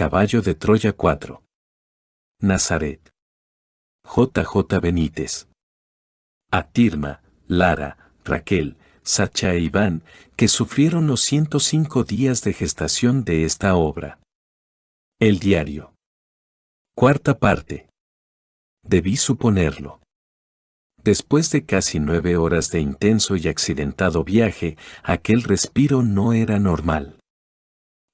Caballo de Troya 4. Nazaret. J. Benítez. A Tirma, Lara, Raquel, Sacha e Iván, que sufrieron los 105 días de gestación de esta obra. El diario. Cuarta parte. Debí suponerlo. Después de casi 9 horas de intenso y accidentado viaje, aquel respiro no era normal.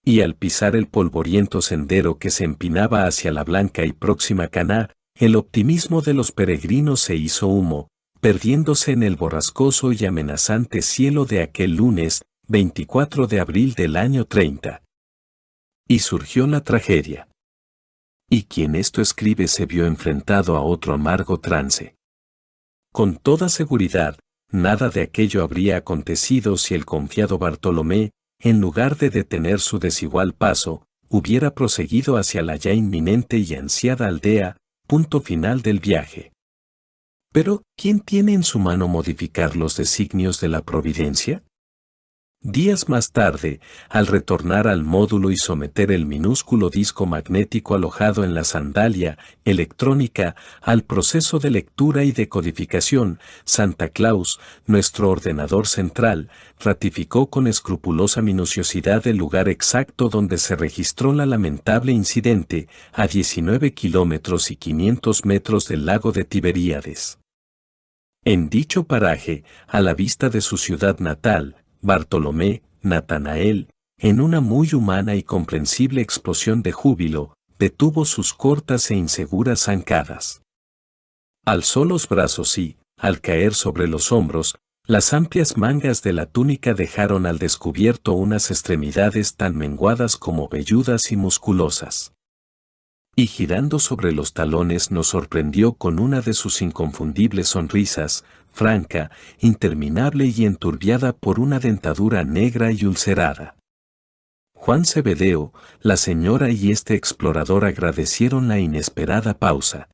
Y al pisar el polvoriento sendero que se empinaba hacia la blanca y próxima Caná, el optimismo de los peregrinos se hizo humo, perdiéndose en el borrascoso y amenazante cielo de aquel lunes, 24 de abril del año 30. Y surgió la tragedia. Y quien esto escribe se vio enfrentado a otro amargo trance. Con toda seguridad, nada de aquello habría acontecido si el confiado Bartolomé, en lugar de detener su desigual paso, hubiera proseguido hacia la ya inminente y ansiada aldea, punto final del viaje. Pero, ¿quién tiene en su mano modificar los designios de la providencia? Días más tarde, al retornar al módulo y someter el minúsculo disco magnético alojado en la sandalia electrónica al proceso de lectura y decodificación, Santa Claus, nuestro ordenador central, ratificó con escrupulosa minuciosidad el lugar exacto donde se registró la lamentable incidente, a 19 kilómetros y 500 metros del lago de Tiberíades. En dicho paraje, a la vista de su ciudad natal, Bartolomé, Natanael, en una muy humana y comprensible explosión de júbilo, detuvo sus cortas e inseguras zancadas. Alzó los brazos y, al caer sobre los hombros, las amplias mangas de la túnica dejaron al descubierto unas extremidades tan menguadas como velludas y musculosas. Y girando sobre los talones nos sorprendió con una de sus inconfundibles sonrisas, franca, interminable y enturbiada por una dentadura negra y ulcerada. Juan Zebedeo, la señora y este explorador agradecieron la inesperada pausa.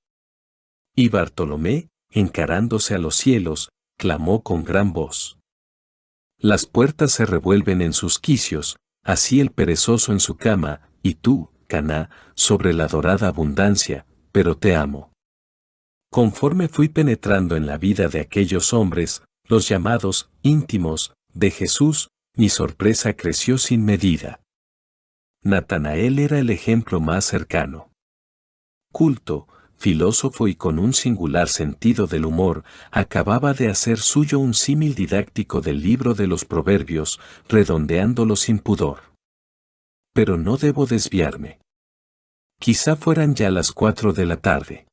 Y Bartolomé, encarándose a los cielos, clamó con gran voz. Las puertas se revuelven en sus quicios, así el perezoso en su cama, y tú, Caná, sobre la dorada abundancia, pero te amo. Conforme fui penetrando en la vida de aquellos hombres, los llamados íntimos de Jesús, mi sorpresa creció sin medida. Natanael era el ejemplo más cercano. Culto, filósofo y con un singular sentido del humor, acababa de hacer suyo un símil didáctico del libro de los Proverbios, redondeándolo sin pudor. Pero no debo desviarme. Quizá fueran ya las 4 de la tarde.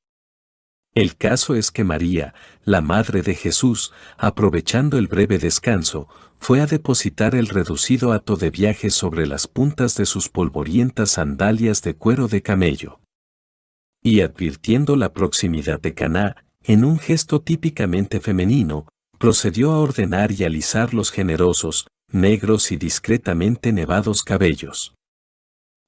El caso es que María, la madre de Jesús, aprovechando el breve descanso, fue a depositar el reducido hato de viaje sobre las puntas de sus polvorientas sandalias de cuero de camello. Y advirtiendo la proximidad de Caná, en un gesto típicamente femenino, procedió a ordenar y alisar los generosos, negros y discretamente nevados cabellos.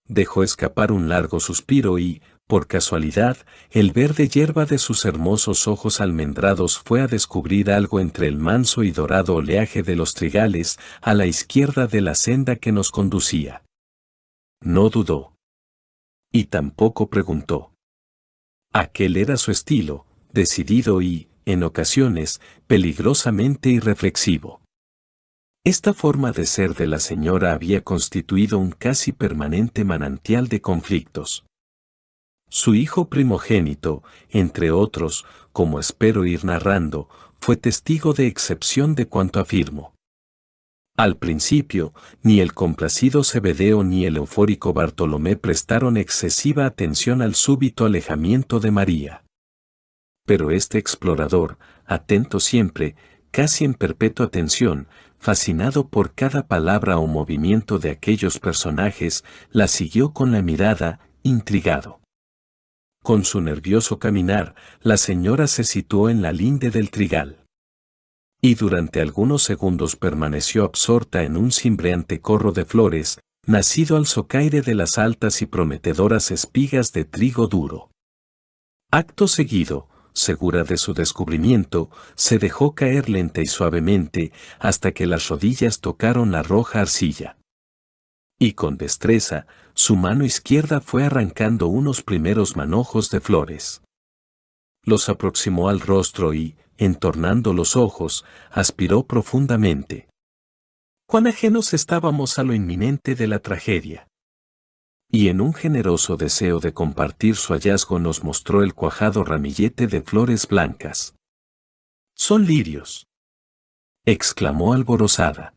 Dejó escapar un largo suspiro y, por casualidad, el verde yerba de sus hermosos ojos almendrados fue a descubrir algo entre el manso y dorado oleaje de los trigales a la izquierda de la senda que nos conducía. No dudó. Y tampoco preguntó. Aquel era su estilo, decidido y, en ocasiones, peligrosamente irreflexivo. Esta forma de ser de la señora había constituido un casi permanente manantial de conflictos. Su hijo primogénito, entre otros, como espero ir narrando, fue testigo de excepción de cuanto afirmo. Al principio, ni el complacido Zebedeo ni el eufórico Bartolomé prestaron excesiva atención al súbito alejamiento de María. Pero este explorador, atento siempre, casi en perpetua tensión, fascinado por cada palabra o movimiento de aquellos personajes, la siguió con la mirada, intrigado. Con su nervioso caminar, la señora se situó en la linde del trigal. Y durante algunos segundos permaneció absorta en un cimbreante corro de flores, nacido al socaire de las altas y prometedoras espigas de trigo duro. Acto seguido, segura de su descubrimiento, se dejó caer lenta y suavemente hasta que las rodillas tocaron la roja arcilla. Y con destreza, su mano izquierda fue arrancando unos primeros manojos de flores. Los aproximó al rostro y, entornando los ojos, aspiró profundamente. Cuán ajenos estábamos a lo inminente de la tragedia. Y en un generoso deseo de compartir su hallazgo nos mostró el cuajado ramillete de flores blancas. «Son lirios», exclamó alborozada.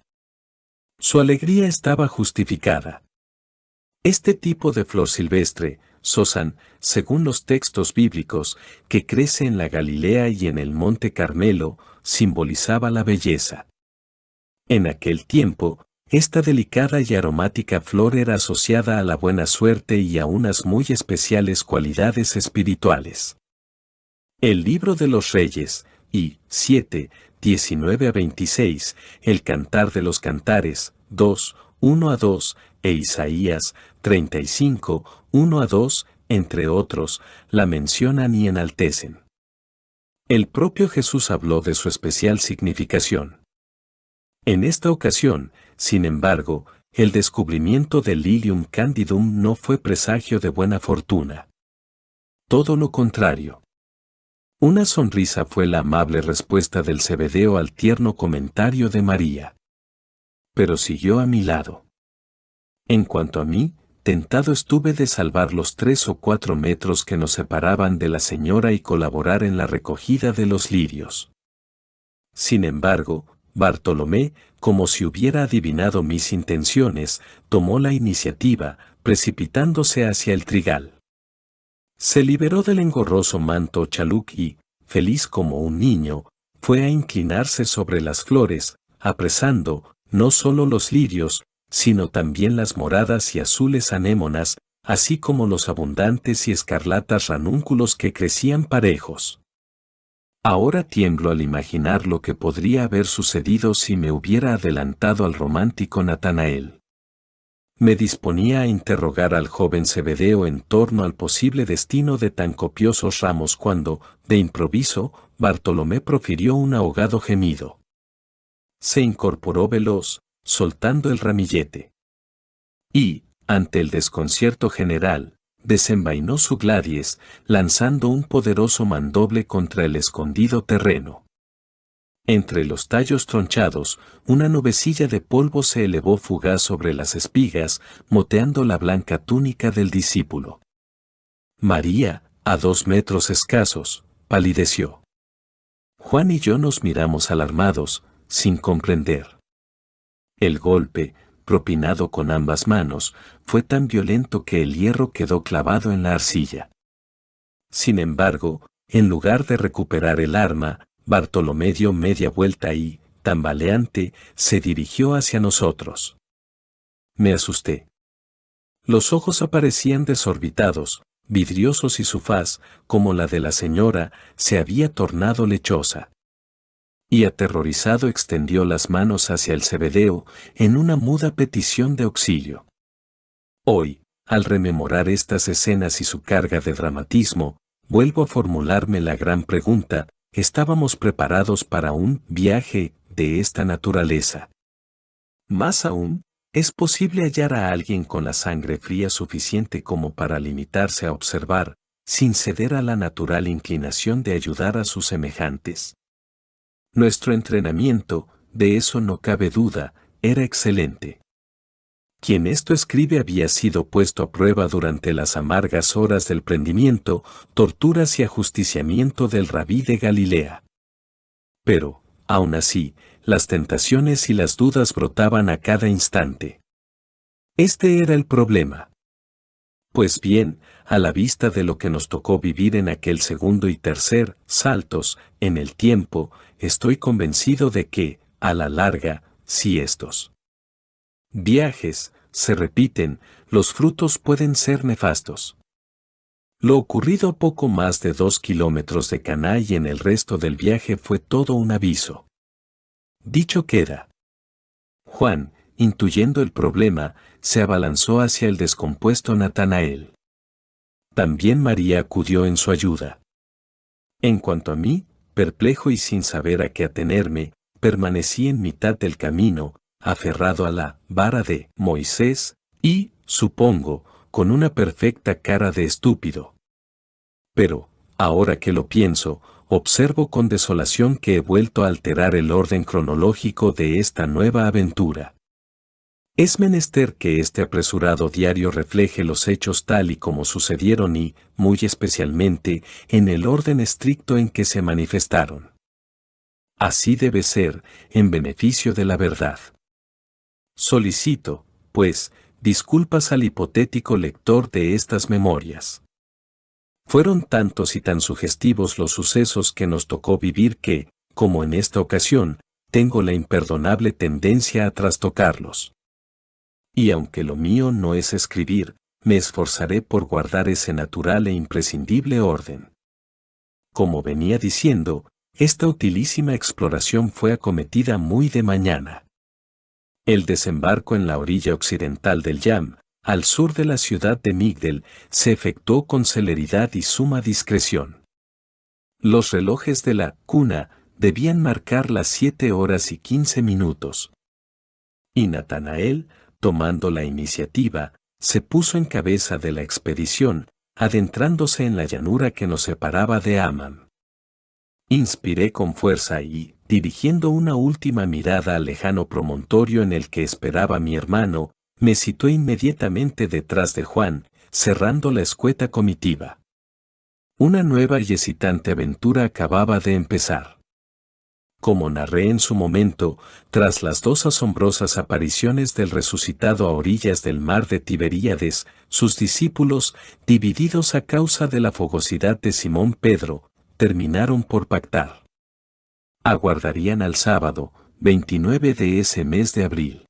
Su alegría estaba justificada. Este tipo de flor silvestre, Sosan, según los textos bíblicos, que crece en la Galilea y en el Monte Carmelo, simbolizaba la belleza. En aquel tiempo, esta delicada y aromática flor era asociada a la buena suerte y a unas muy especiales cualidades espirituales. El Libro de los Reyes, y 7, 19-26, el Cantar de los Cantares, 2, 1-2, e Isaías, 35, 1-2, entre otros, la mencionan y enaltecen. El propio Jesús habló de su especial significación. En esta ocasión, sin embargo, el descubrimiento del Lilium candidum no fue presagio de buena fortuna. Todo lo contrario. Una sonrisa fue la amable respuesta del Zebedeo al tierno comentario de María. Pero siguió a mi lado. En cuanto a mí, tentado estuve de salvar los 3 o 4 metros que nos separaban de la señora y colaborar en la recogida de los lirios. Sin embargo, Bartolomé, como si hubiera adivinado mis intenciones, tomó la iniciativa, precipitándose hacia el trigal. Se liberó del engorroso manto chaluk y, feliz como un niño, fue a inclinarse sobre las flores, apresando, no solo los lirios, sino también las moradas y azules anémonas, así como los abundantes y escarlatas ranúnculos que crecían parejos. Ahora tiemblo al imaginar lo que podría haber sucedido si me hubiera adelantado al romántico Natanael. Me disponía a interrogar al joven Zebedeo en torno al posible destino de tan copiosos ramos cuando, de improviso, Bartolomé profirió un ahogado gemido. Se incorporó veloz, soltando el ramillete. Y, ante el desconcierto general, desenvainó su gladies, lanzando un poderoso mandoble contra el escondido terreno. Entre los tallos tronchados, una nubecilla de polvo se elevó fugaz sobre las espigas, moteando la blanca túnica del discípulo. María, a 2 metros escasos, palideció. Juan y yo nos miramos alarmados, sin comprender. El golpe, propinado con ambas manos, fue tan violento que el hierro quedó clavado en la arcilla. Sin embargo, en lugar de recuperar el arma, Bartolomé dio media vuelta y, tambaleante, se dirigió hacia nosotros. Me asusté. Los ojos aparecían desorbitados, vidriosos y su faz, como la de la señora, se había tornado lechosa. Y aterrorizado extendió las manos hacia el Zebedeo, en una muda petición de auxilio. Hoy, al rememorar estas escenas y su carga de dramatismo, vuelvo a formularme la gran pregunta: ¿estábamos preparados para un viaje de esta naturaleza? Más aún, ¿es posible hallar a alguien con la sangre fría suficiente como para limitarse a observar, sin ceder a la natural inclinación de ayudar a sus semejantes? Nuestro entrenamiento, de eso no cabe duda, era excelente. Quien esto escribe había sido puesto a prueba durante las amargas horas del prendimiento, torturas y ajusticiamiento del Rabí de Galilea. Pero, aún así, las tentaciones y las dudas brotaban a cada instante. Este era el problema. Pues bien, a la vista de lo que nos tocó vivir en aquel segundo y tercer saltos en el tiempo, estoy convencido de que, a la larga, si estos viajes se repiten, los frutos pueden ser nefastos. Lo ocurrido a poco más de 2 kilómetros de Caná y en el resto del viaje fue todo un aviso. Dicho queda. Juan, intuyendo el problema, se abalanzó hacia el descompuesto Natanael. También María acudió en su ayuda. En cuanto a mí, perplejo y sin saber a qué atenerme, permanecí en mitad del camino, aferrado a la vara de Moisés, Y, supongo, con una perfecta cara de estúpido. Pero, ahora que lo pienso, observo con desolación que he vuelto a alterar el orden cronológico de esta nueva aventura. Es menester que este apresurado diario refleje los hechos tal y como sucedieron y, muy especialmente, en el orden estricto en que se manifestaron. Así debe ser, en beneficio de la verdad. Solicito, pues, disculpas al hipotético lector de estas memorias. Fueron tantos y tan sugestivos los sucesos que nos tocó vivir que, como en esta ocasión, tengo la imperdonable tendencia a trastocarlos. Y aunque lo mío no es escribir, me esforzaré por guardar ese natural e imprescindible orden. Como venía diciendo, esta utilísima exploración fue acometida muy de mañana. El desembarco en la orilla occidental del Yam, al sur de la ciudad de Migdel, se efectuó con celeridad y suma discreción. Los relojes de la cuna debían marcar las 7:15. Y Natanael, tomando la iniciativa, se puso en cabeza de la expedición, adentrándose en la llanura que nos separaba de Amán. Inspiré con fuerza y, dirigiendo una última mirada al lejano promontorio en el que esperaba mi hermano, me situé inmediatamente detrás de Juan, cerrando la escueta comitiva. Una nueva y excitante aventura acababa de empezar. Como narré en su momento, tras las dos asombrosas apariciones del resucitado a orillas del mar de Tiberíades, sus discípulos, divididos a causa de la fogosidad de Simón Pedro, terminaron por pactar. Aguardarían al sábado, 29 de ese mes de abril.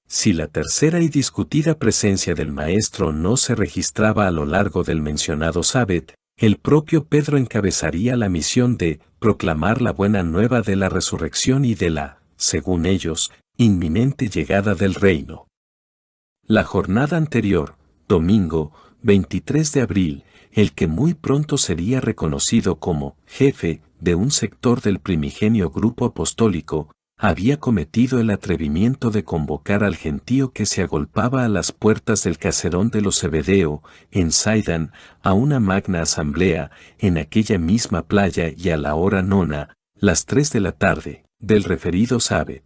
Si la tercera y discutida presencia del Maestro no se registraba a lo largo del mencionado sábado, el propio Pedro encabezaría la misión de proclamar la buena nueva de la resurrección y de la, según ellos, inminente llegada del reino. La jornada anterior, domingo, 23 de abril, el que muy pronto sería reconocido como jefe de un sector del primigenio grupo apostólico, había cometido el atrevimiento de convocar al gentío que se agolpaba a las puertas del caserón de los Zebedeo, en Sidán, a una magna asamblea, en aquella misma playa y a la hora nona, las 3 de la tarde, del referido sábado.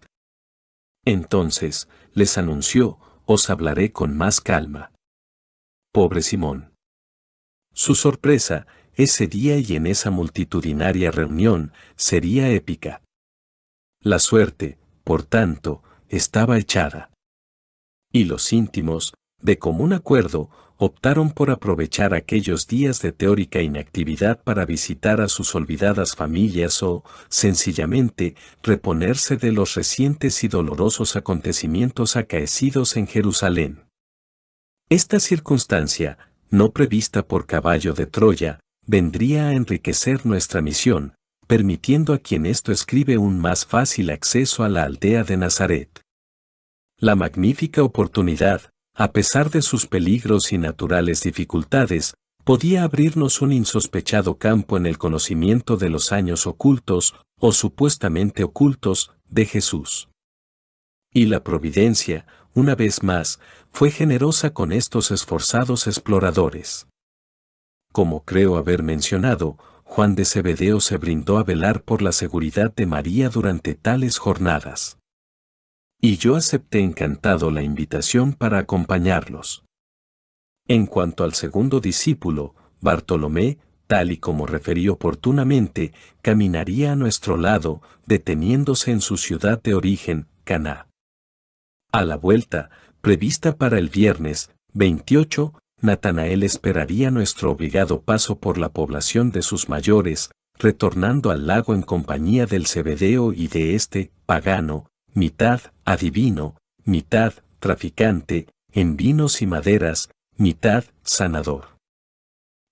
Entonces, les anunció, os hablaré con más calma. Pobre Simón. Su sorpresa, ese día y en esa multitudinaria reunión, sería épica. La suerte, por tanto, estaba echada. Y los íntimos, de común acuerdo, optaron por aprovechar aquellos días de teórica inactividad para visitar a sus olvidadas familias o, sencillamente, reponerse de los recientes y dolorosos acontecimientos acaecidos en Jerusalén. Esta circunstancia, no prevista por Caballo de Troya, vendría a enriquecer nuestra misión, permitiendo a quien esto escribe un más fácil acceso a la aldea de Nazaret. La magnífica oportunidad, a pesar de sus peligros y naturales dificultades, podía abrirnos un insospechado campo en el conocimiento de los años ocultos, o supuestamente ocultos, de Jesús. Y la providencia, una vez más, fue generosa con estos esforzados exploradores. Como creo haber mencionado, Juan de Zebedeo se brindó a velar por la seguridad de María durante tales jornadas. Y yo acepté encantado la invitación para acompañarlos. En cuanto al segundo discípulo, Bartolomé, tal y como referí oportunamente, caminaría a nuestro lado, deteniéndose en su ciudad de origen, Caná. A la vuelta, prevista para el viernes, 28, Natanael esperaría nuestro obligado paso por la población de sus mayores, retornando al lago en compañía del Zebedeo y de este, pagano, mitad adivino, mitad traficante, en vinos y maderas, mitad sanador.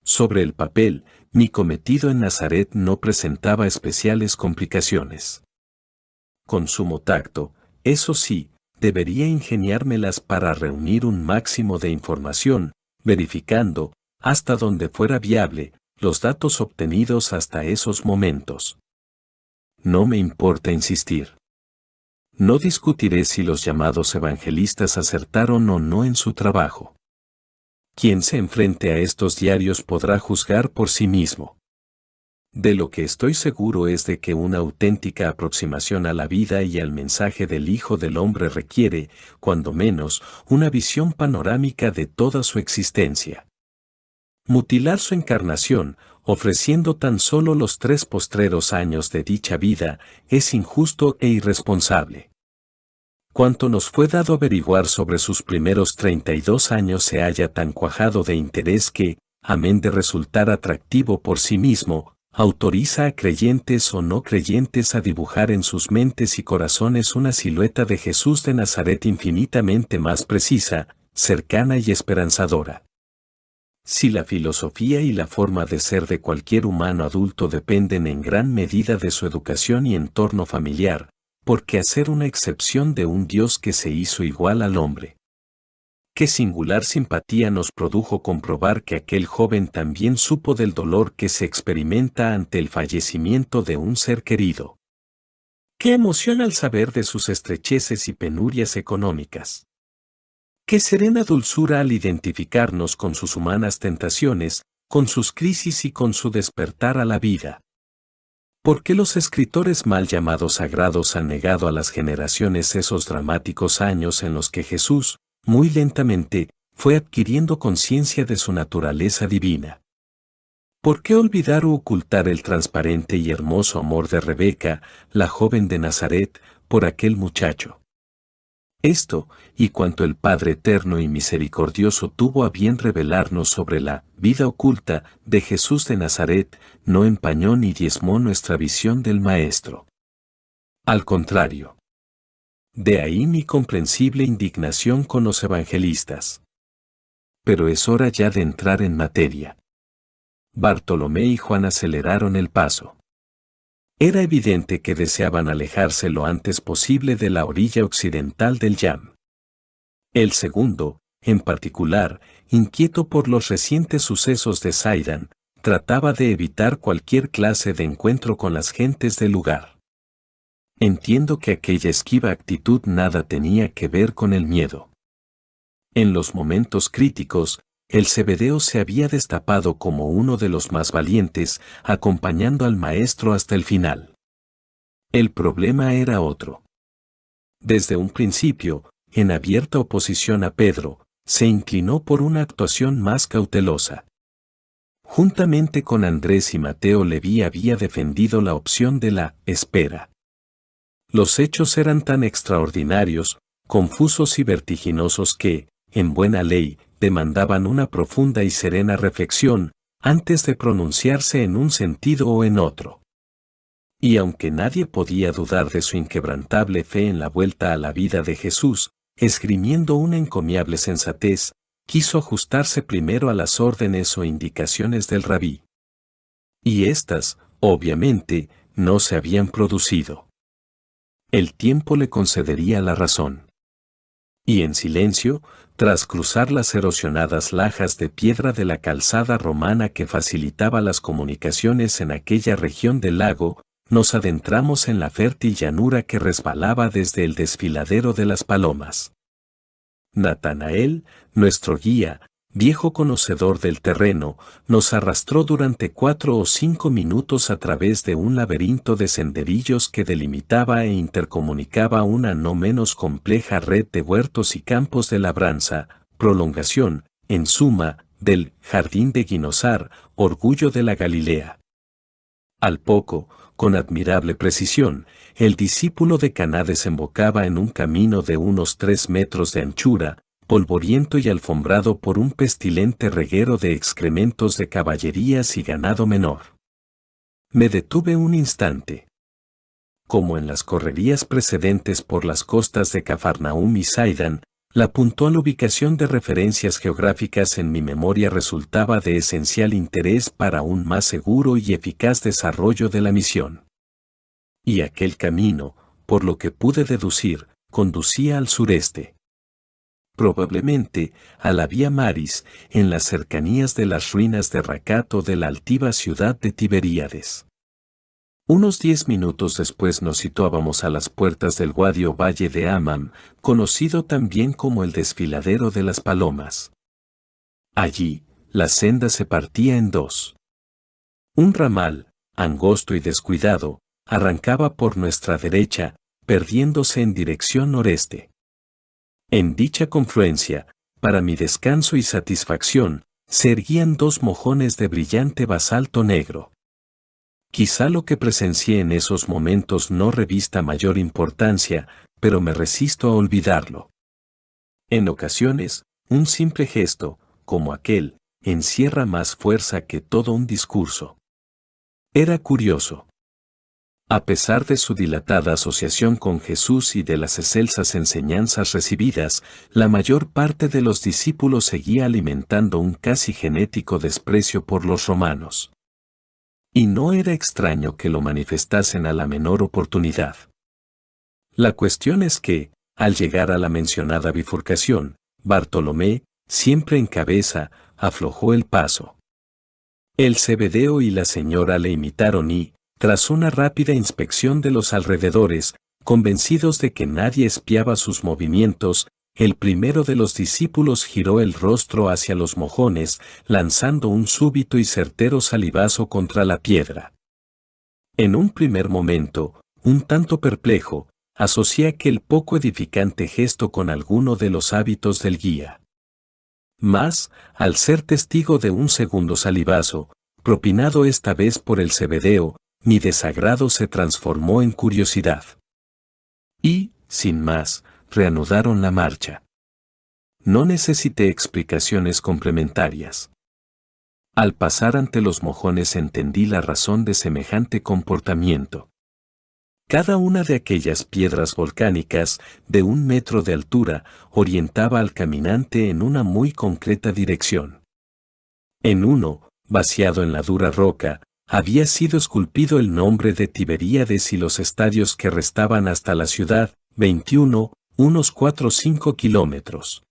Sobre el papel, mi cometido en Nazaret no presentaba especiales complicaciones. Con sumo tacto, eso sí, debería ingeniármelas para reunir un máximo de información, verificando, hasta donde fuera viable, los datos obtenidos hasta esos momentos. No me importa insistir. No discutiré si los llamados evangelistas acertaron o no en su trabajo. Quien se enfrente a estos diarios podrá juzgar por sí mismo. De lo que estoy seguro es de que una auténtica aproximación a la vida y al mensaje del Hijo del Hombre requiere, cuando menos, una visión panorámica de toda su existencia. Mutilar su encarnación, ofreciendo tan solo los 3 postreros años de dicha vida, es injusto e irresponsable. Cuanto nos fue dado averiguar sobre sus primeros 32 años se halla tan cuajado de interés que, amén de resultar atractivo por sí mismo, autoriza a creyentes o no creyentes a dibujar en sus mentes y corazones una silueta de Jesús de Nazaret infinitamente más precisa, cercana y esperanzadora. Si la filosofía y la forma de ser de cualquier humano adulto dependen en gran medida de su educación y entorno familiar, ¿por qué hacer una excepción de un Dios que se hizo igual al hombre? Qué singular simpatía nos produjo comprobar que aquel joven también supo del dolor que se experimenta ante el fallecimiento de un ser querido. Qué emoción al saber de sus estrecheces y penurias económicas. Qué serena dulzura al identificarnos con sus humanas tentaciones, con sus crisis y con su despertar a la vida. ¿Por qué los escritores mal llamados sagrados han negado a las generaciones esos dramáticos años en los que Jesús, muy lentamente, fue adquiriendo conciencia de su naturaleza divina? ¿Por qué olvidar o ocultar el transparente y hermoso amor de Rebeca, la joven de Nazaret, por aquel muchacho? Esto, y cuanto el Padre eterno y misericordioso tuvo a bien revelarnos sobre la vida oculta de Jesús de Nazaret, no empañó ni diezmó nuestra visión del Maestro. Al contrario. De ahí mi comprensible indignación con los evangelistas. Pero es hora ya de entrar en materia. Bartolomé y Juan aceleraron el paso. Era evidente que deseaban alejarse lo antes posible de la orilla occidental del Yam. El segundo, en particular, inquieto por los recientes sucesos de Sidán, trataba de evitar cualquier clase de encuentro con las gentes del lugar. Entiendo que aquella esquiva actitud nada tenía que ver con el miedo. En los momentos críticos, el Zebedeo se había destapado como uno de los más valientes, acompañando al maestro hasta el final. El problema era otro. Desde un principio, en abierta oposición a Pedro, se inclinó por una actuación más cautelosa. Juntamente con Andrés y Mateo Leví había defendido la opción de la espera. Los hechos eran tan extraordinarios, confusos y vertiginosos que, en buena ley, demandaban una profunda y serena reflexión, antes de pronunciarse en un sentido o en otro. Y aunque nadie podía dudar de su inquebrantable fe en la vuelta a la vida de Jesús, esgrimiendo una encomiable sensatez, quiso ajustarse primero a las órdenes o indicaciones del rabí. Y éstas, obviamente, no se habían producido. El tiempo le concedería la razón. Y en silencio, tras cruzar las erosionadas lajas de piedra de la calzada romana que facilitaba las comunicaciones en aquella región del lago, nos adentramos en la fértil llanura que resbalaba desde el desfiladero de las Palomas. Natanael, nuestro guía, viejo conocedor del terreno, nos arrastró durante 4 o 5 minutos a través de un laberinto de senderillos que delimitaba e intercomunicaba una no menos compleja red de huertos y campos de labranza, prolongación, en suma, del jardín de Guinosar, orgullo de la Galilea. Al poco, con admirable precisión, el discípulo de Caná desembocaba en un camino de unos 3 metros de anchura, polvoriento y alfombrado por un pestilente reguero de excrementos de caballerías y ganado menor. Me detuve un instante. Como en las correrías precedentes por las costas de Cafarnaúm y Sidán, la puntual ubicación de referencias geográficas en mi memoria resultaba de esencial interés para un más seguro y eficaz desarrollo de la misión. Y aquel camino, por lo que pude deducir, conducía al sureste. Probablemente, a la Vía Maris, en las cercanías de las ruinas de Racat o de la altiva ciudad de Tiberíades. Unos 10 minutos después nos situábamos a las puertas del Wadi o Valle de Amam, conocido también como el Desfiladero de las Palomas. Allí, la senda se partía en dos. Un ramal, angosto y descuidado, arrancaba por nuestra derecha, perdiéndose en dirección noreste. En dicha confluencia, para mi descanso y satisfacción, se erguían dos mojones de brillante basalto negro. Quizá lo que presencié en esos momentos no revista mayor importancia, pero me resisto a olvidarlo. En ocasiones, un simple gesto, como aquel, encierra más fuerza que todo un discurso. Era curioso. A pesar de su dilatada asociación con Jesús y de las excelsas enseñanzas recibidas, la mayor parte de los discípulos seguía alimentando un casi genético desprecio por los romanos. Y no era extraño que lo manifestasen a la menor oportunidad. La cuestión es que, al llegar a la mencionada bifurcación, Bartolomé, siempre en cabeza, aflojó el paso. El Zebedeo y la señora le imitaron y, tras una rápida inspección de los alrededores, convencidos de que nadie espiaba sus movimientos, el primero de los discípulos giró el rostro hacia los mojones, lanzando un súbito y certero salivazo contra la piedra. En un primer momento, un tanto perplejo, asocié aquel poco edificante gesto con alguno de los hábitos del guía. Mas, al ser testigo de un segundo salivazo, propinado esta vez por el Zebedeo, mi desagrado se transformó en curiosidad. Y, sin más, reanudaron la marcha. No necesité explicaciones complementarias. Al pasar ante los mojones entendí la razón de semejante comportamiento. Cada una de aquellas piedras volcánicas, de 1 metro de altura, orientaba al caminante en una muy concreta dirección. En uno, vaciado en la dura roca, había sido esculpido el nombre de Tiberíades y los estadios que restaban hasta la ciudad, 21, unos 4 o 5 kilómetros.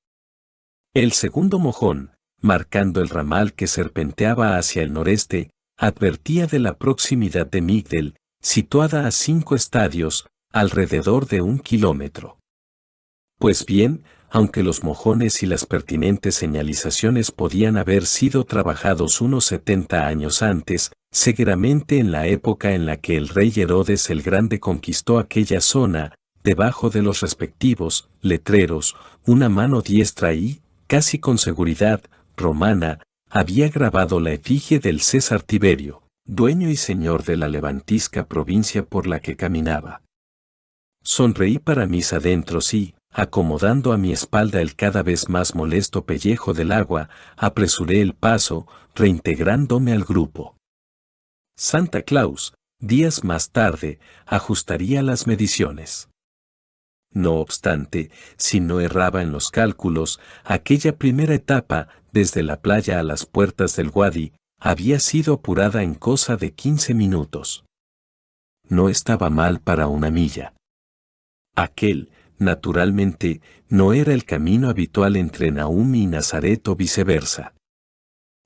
El segundo mojón, marcando el ramal que serpenteaba hacia el noreste, advertía de la proximidad de Migdel, situada a 5 estadios, alrededor de 1 kilómetro. Pues bien, aunque los mojones y las pertinentes señalizaciones podían haber sido trabajados unos 70 años antes, seguramente en la época en la que el rey Herodes el Grande conquistó aquella zona, debajo de los respectivos letreros, una mano diestra y, casi con seguridad, romana, había grabado la efigie del César Tiberio, dueño y señor de la levantisca provincia por la que caminaba. Sonreí para mis adentros y, acomodando a mi espalda el cada vez más molesto pellejo del agua, apresuré el paso, reintegrándome al grupo. Santa Claus, días más tarde, ajustaría las mediciones. No obstante, si no erraba en los cálculos, aquella primera etapa, desde la playa a las puertas del Wadi, había sido apurada en cosa de 15 minutos. No estaba mal para una milla. Aquel, naturalmente, no era el camino habitual entre Nahum y Nazaret o viceversa.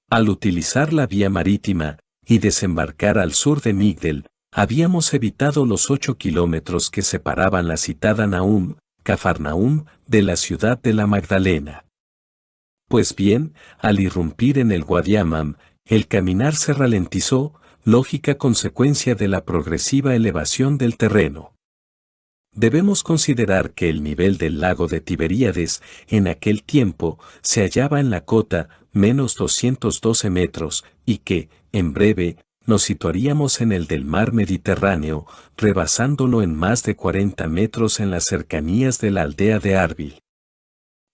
Al utilizar la vía marítima y desembarcar al sur de Migdel, habíamos evitado los 8 kilómetros que separaban la citada Nahum, Cafarnaum, de la ciudad de la Magdalena. Pues bien, al irrumpir en el Wadi Amam, el caminar se ralentizó, lógica consecuencia de la progresiva elevación del terreno. Debemos considerar que el nivel del lago de Tiberíades en aquel tiempo se hallaba en la cota menos 212 metros y que, en breve, nos situaríamos en el del mar Mediterráneo, rebasándolo en más de 40 metros en las cercanías de la aldea de Arbil.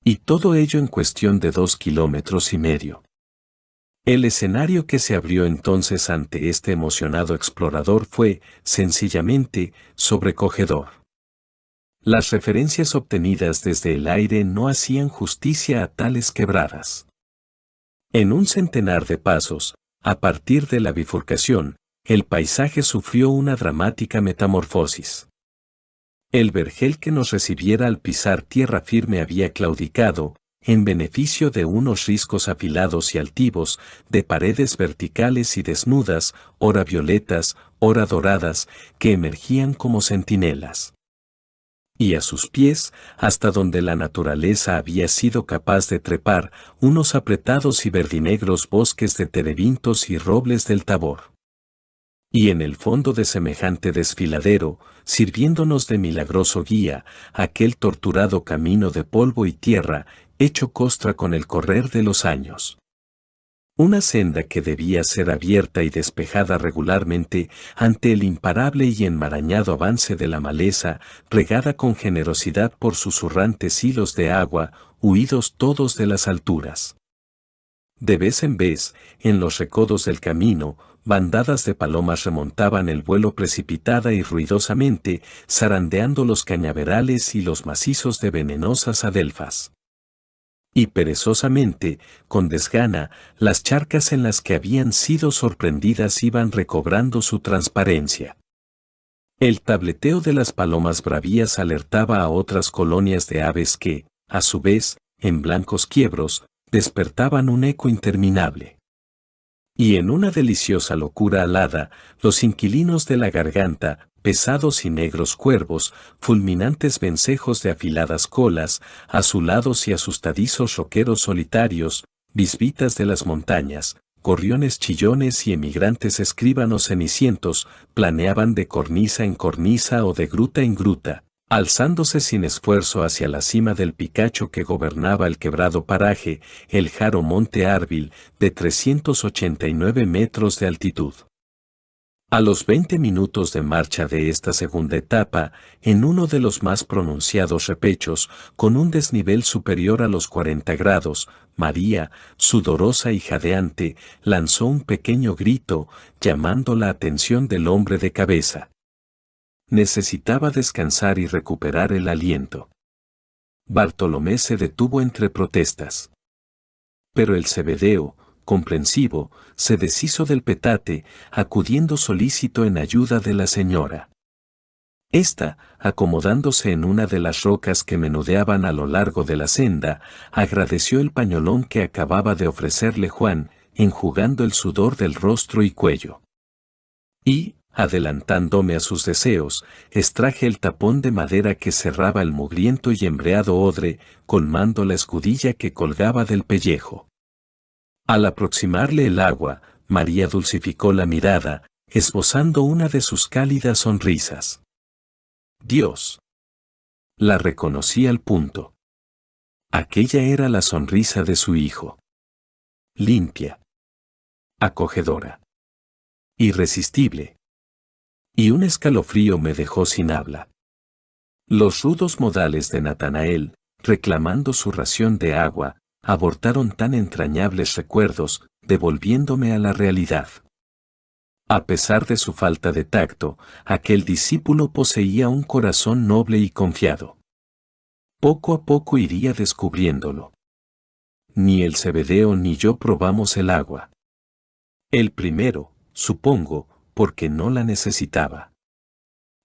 Y todo ello en cuestión de 2,5 kilómetros. El escenario que se abrió entonces ante este emocionado explorador fue, sencillamente, sobrecogedor. Las referencias obtenidas desde el aire no hacían justicia a tales quebradas. En un centenar de pasos, a partir de la bifurcación, el paisaje sufrió una dramática metamorfosis. El vergel que nos recibiera al pisar tierra firme había claudicado, en beneficio de unos riscos afilados y altivos, de paredes verticales y desnudas, ora violetas, ora doradas, que emergían como centinelas. Y a sus pies, hasta donde la naturaleza había sido capaz de trepar, unos apretados y verdinegros bosques de terebintos y robles del Tabor. Y en el fondo de semejante desfiladero, sirviéndonos de milagroso guía, aquel torturado camino de polvo y tierra, hecho costra con el correr de los años. Una senda que debía ser abierta y despejada regularmente ante el imparable y enmarañado avance de la maleza, regada con generosidad por susurrantes hilos de agua, huidos todos de las alturas. De vez en vez, en los recodos del camino, bandadas de palomas remontaban el vuelo precipitada y ruidosamente, zarandeando los cañaverales y los macizos de venenosas adelfas. Y perezosamente, con desgana, las charcas en las que habían sido sorprendidas iban recobrando su transparencia. El tableteo de las palomas bravías alertaba a otras colonias de aves que, a su vez, en blancos quiebros, despertaban un eco interminable. Y en una deliciosa locura alada, los inquilinos de la garganta, pesados y negros cuervos, fulminantes vencejos de afiladas colas, azulados y asustadizos roqueros solitarios, bisbitas de las montañas, gorriones chillones y emigrantes escribanos cenicientos, planeaban de cornisa en cornisa o de gruta en gruta, alzándose sin esfuerzo hacia la cima del picacho que gobernaba el quebrado paraje, el jaro Monte Árbil, de 389 metros de altitud. A los 20 minutos de marcha de esta segunda etapa, en uno de los más pronunciados repechos, con un desnivel superior a los 40 grados, María, sudorosa y jadeante, lanzó un pequeño grito, llamando la atención del hombre de cabeza. Necesitaba descansar y recuperar el aliento. Bartolomé se detuvo entre protestas. Pero el Zebedeo, comprensivo, se deshizo del petate, acudiendo solícito en ayuda de la señora. Esta, acomodándose en una de las rocas que menudeaban a lo largo de la senda, agradeció el pañolón que acababa de ofrecerle Juan, enjugando el sudor del rostro y cuello. Y, adelantándome a sus deseos, extraje el tapón de madera que cerraba el mugriento y embreado odre, colmando la escudilla que colgaba del pellejo. Al aproximarle el agua, María dulcificó la mirada, esbozando una de sus cálidas sonrisas. Dios. La reconocí al punto. Aquella era la sonrisa de su hijo. Limpia. Acogedora. Irresistible. Y un escalofrío me dejó sin habla. Los rudos modales de Natanael, reclamando su ración de agua, abortaron tan entrañables recuerdos, devolviéndome a la realidad. A pesar de su falta de tacto, aquel discípulo poseía un corazón noble y confiado. Poco a poco iría descubriéndolo. Ni el Zebedeo ni yo probamos el agua. El primero, supongo, porque no la necesitaba.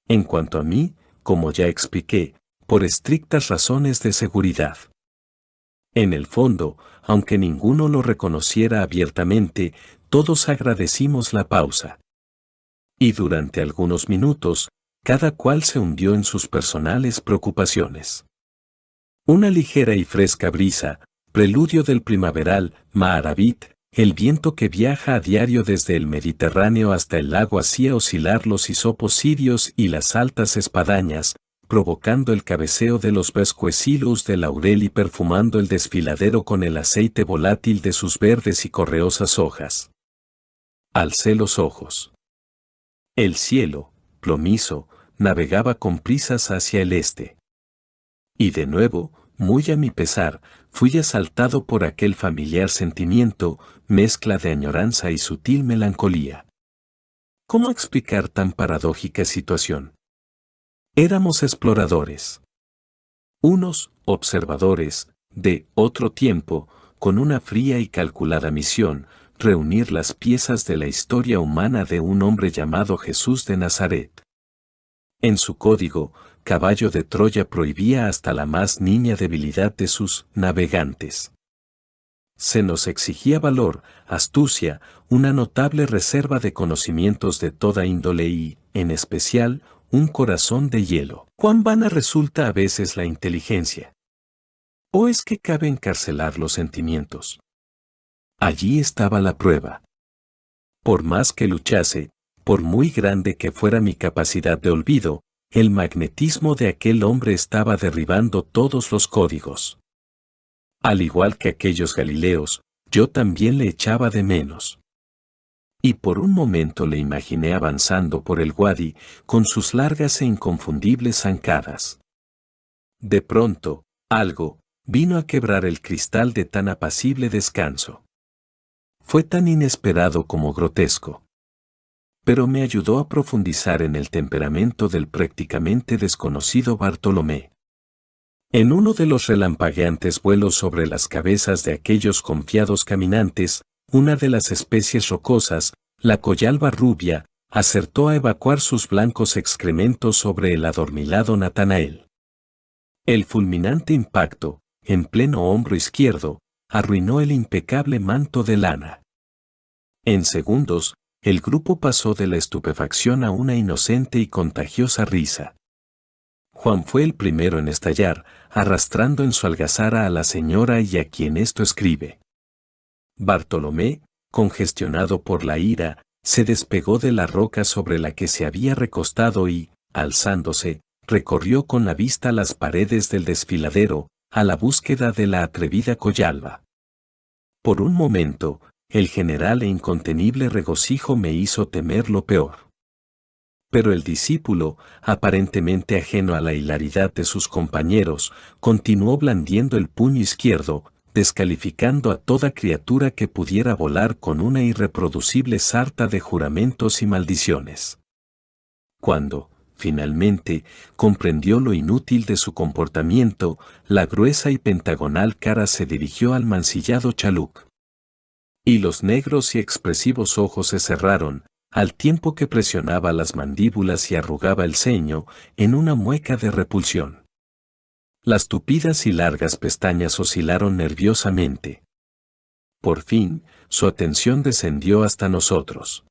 En cuanto a mí, como ya expliqué, por estrictas razones de seguridad. En el fondo, aunque ninguno lo reconociera abiertamente, todos agradecimos la pausa. Y durante algunos minutos, cada cual se hundió en sus personales preocupaciones. Una ligera y fresca brisa, preludio del primaveral Maharavit, el viento que viaja a diario desde el Mediterráneo hasta el lago hacía oscilar los hisopos sirios y las altas espadañas, provocando el cabeceo de los vescuecilus de laurel y perfumando el desfiladero con el aceite volátil de sus verdes y correosas hojas. Alcé los ojos. El cielo, plomizo, navegaba con prisas hacia el este. Y de nuevo, muy a mi pesar, fui asaltado por aquel familiar sentimiento, mezcla de añoranza y sutil melancolía. ¿Cómo explicar tan paradójica situación? Éramos exploradores. Unos observadores, de otro tiempo, con una fría y calculada misión, reunir las piezas de la historia humana de un hombre llamado Jesús de Nazaret. En su código, caballo de Troya prohibía hasta la más niña debilidad de sus navegantes. Se nos exigía valor, astucia, una notable reserva de conocimientos de toda índole y, en especial, un corazón de hielo. ¿Cuán vana resulta a veces la inteligencia? ¿O es que cabe encarcelar los sentimientos? Allí estaba la prueba. Por más que luchase, por muy grande que fuera mi capacidad de olvido, el magnetismo de aquel hombre estaba derribando todos los códigos. Al igual que aquellos Galileos, yo también le echaba de menos. Y por un momento le imaginé avanzando por el Wadi, con sus largas e inconfundibles zancadas. De pronto, algo vino a quebrar el cristal de tan apacible descanso. Fue tan inesperado como grotesco. Pero me ayudó a profundizar en el temperamento del prácticamente desconocido Bartolomé. En uno de los relampagueantes vuelos sobre las cabezas de aquellos confiados caminantes, una de las especies rocosas, la coyalba rubia, acertó a evacuar sus blancos excrementos sobre el adormilado Natanael. El fulminante impacto, en pleno hombro izquierdo, arruinó el impecable manto de lana. En segundos, el grupo pasó de la estupefacción a una inocente y contagiosa risa. Juan fue el primero en estallar, arrastrando en su algazara a la señora y a quien esto escribe. Bartolomé, congestionado por la ira, se despegó de la roca sobre la que se había recostado y, alzándose, recorrió con la vista las paredes del desfiladero, a la búsqueda de la atrevida coyalba. Por un momento, el general e incontenible regocijo me hizo temer lo peor. Pero el discípulo, aparentemente ajeno a la hilaridad de sus compañeros, continuó blandiendo el puño izquierdo, descalificando a toda criatura que pudiera volar con una irreproducible sarta de juramentos y maldiciones. Cuando, finalmente, comprendió lo inútil de su comportamiento, la gruesa y pentagonal cara se dirigió al mancillado Chaluc. Y los negros y expresivos ojos se cerraron, al tiempo que presionaba las mandíbulas y arrugaba el ceño, en una mueca de repulsión. Las tupidas y largas pestañas oscilaron nerviosamente. Por fin, su atención descendió hasta nosotros.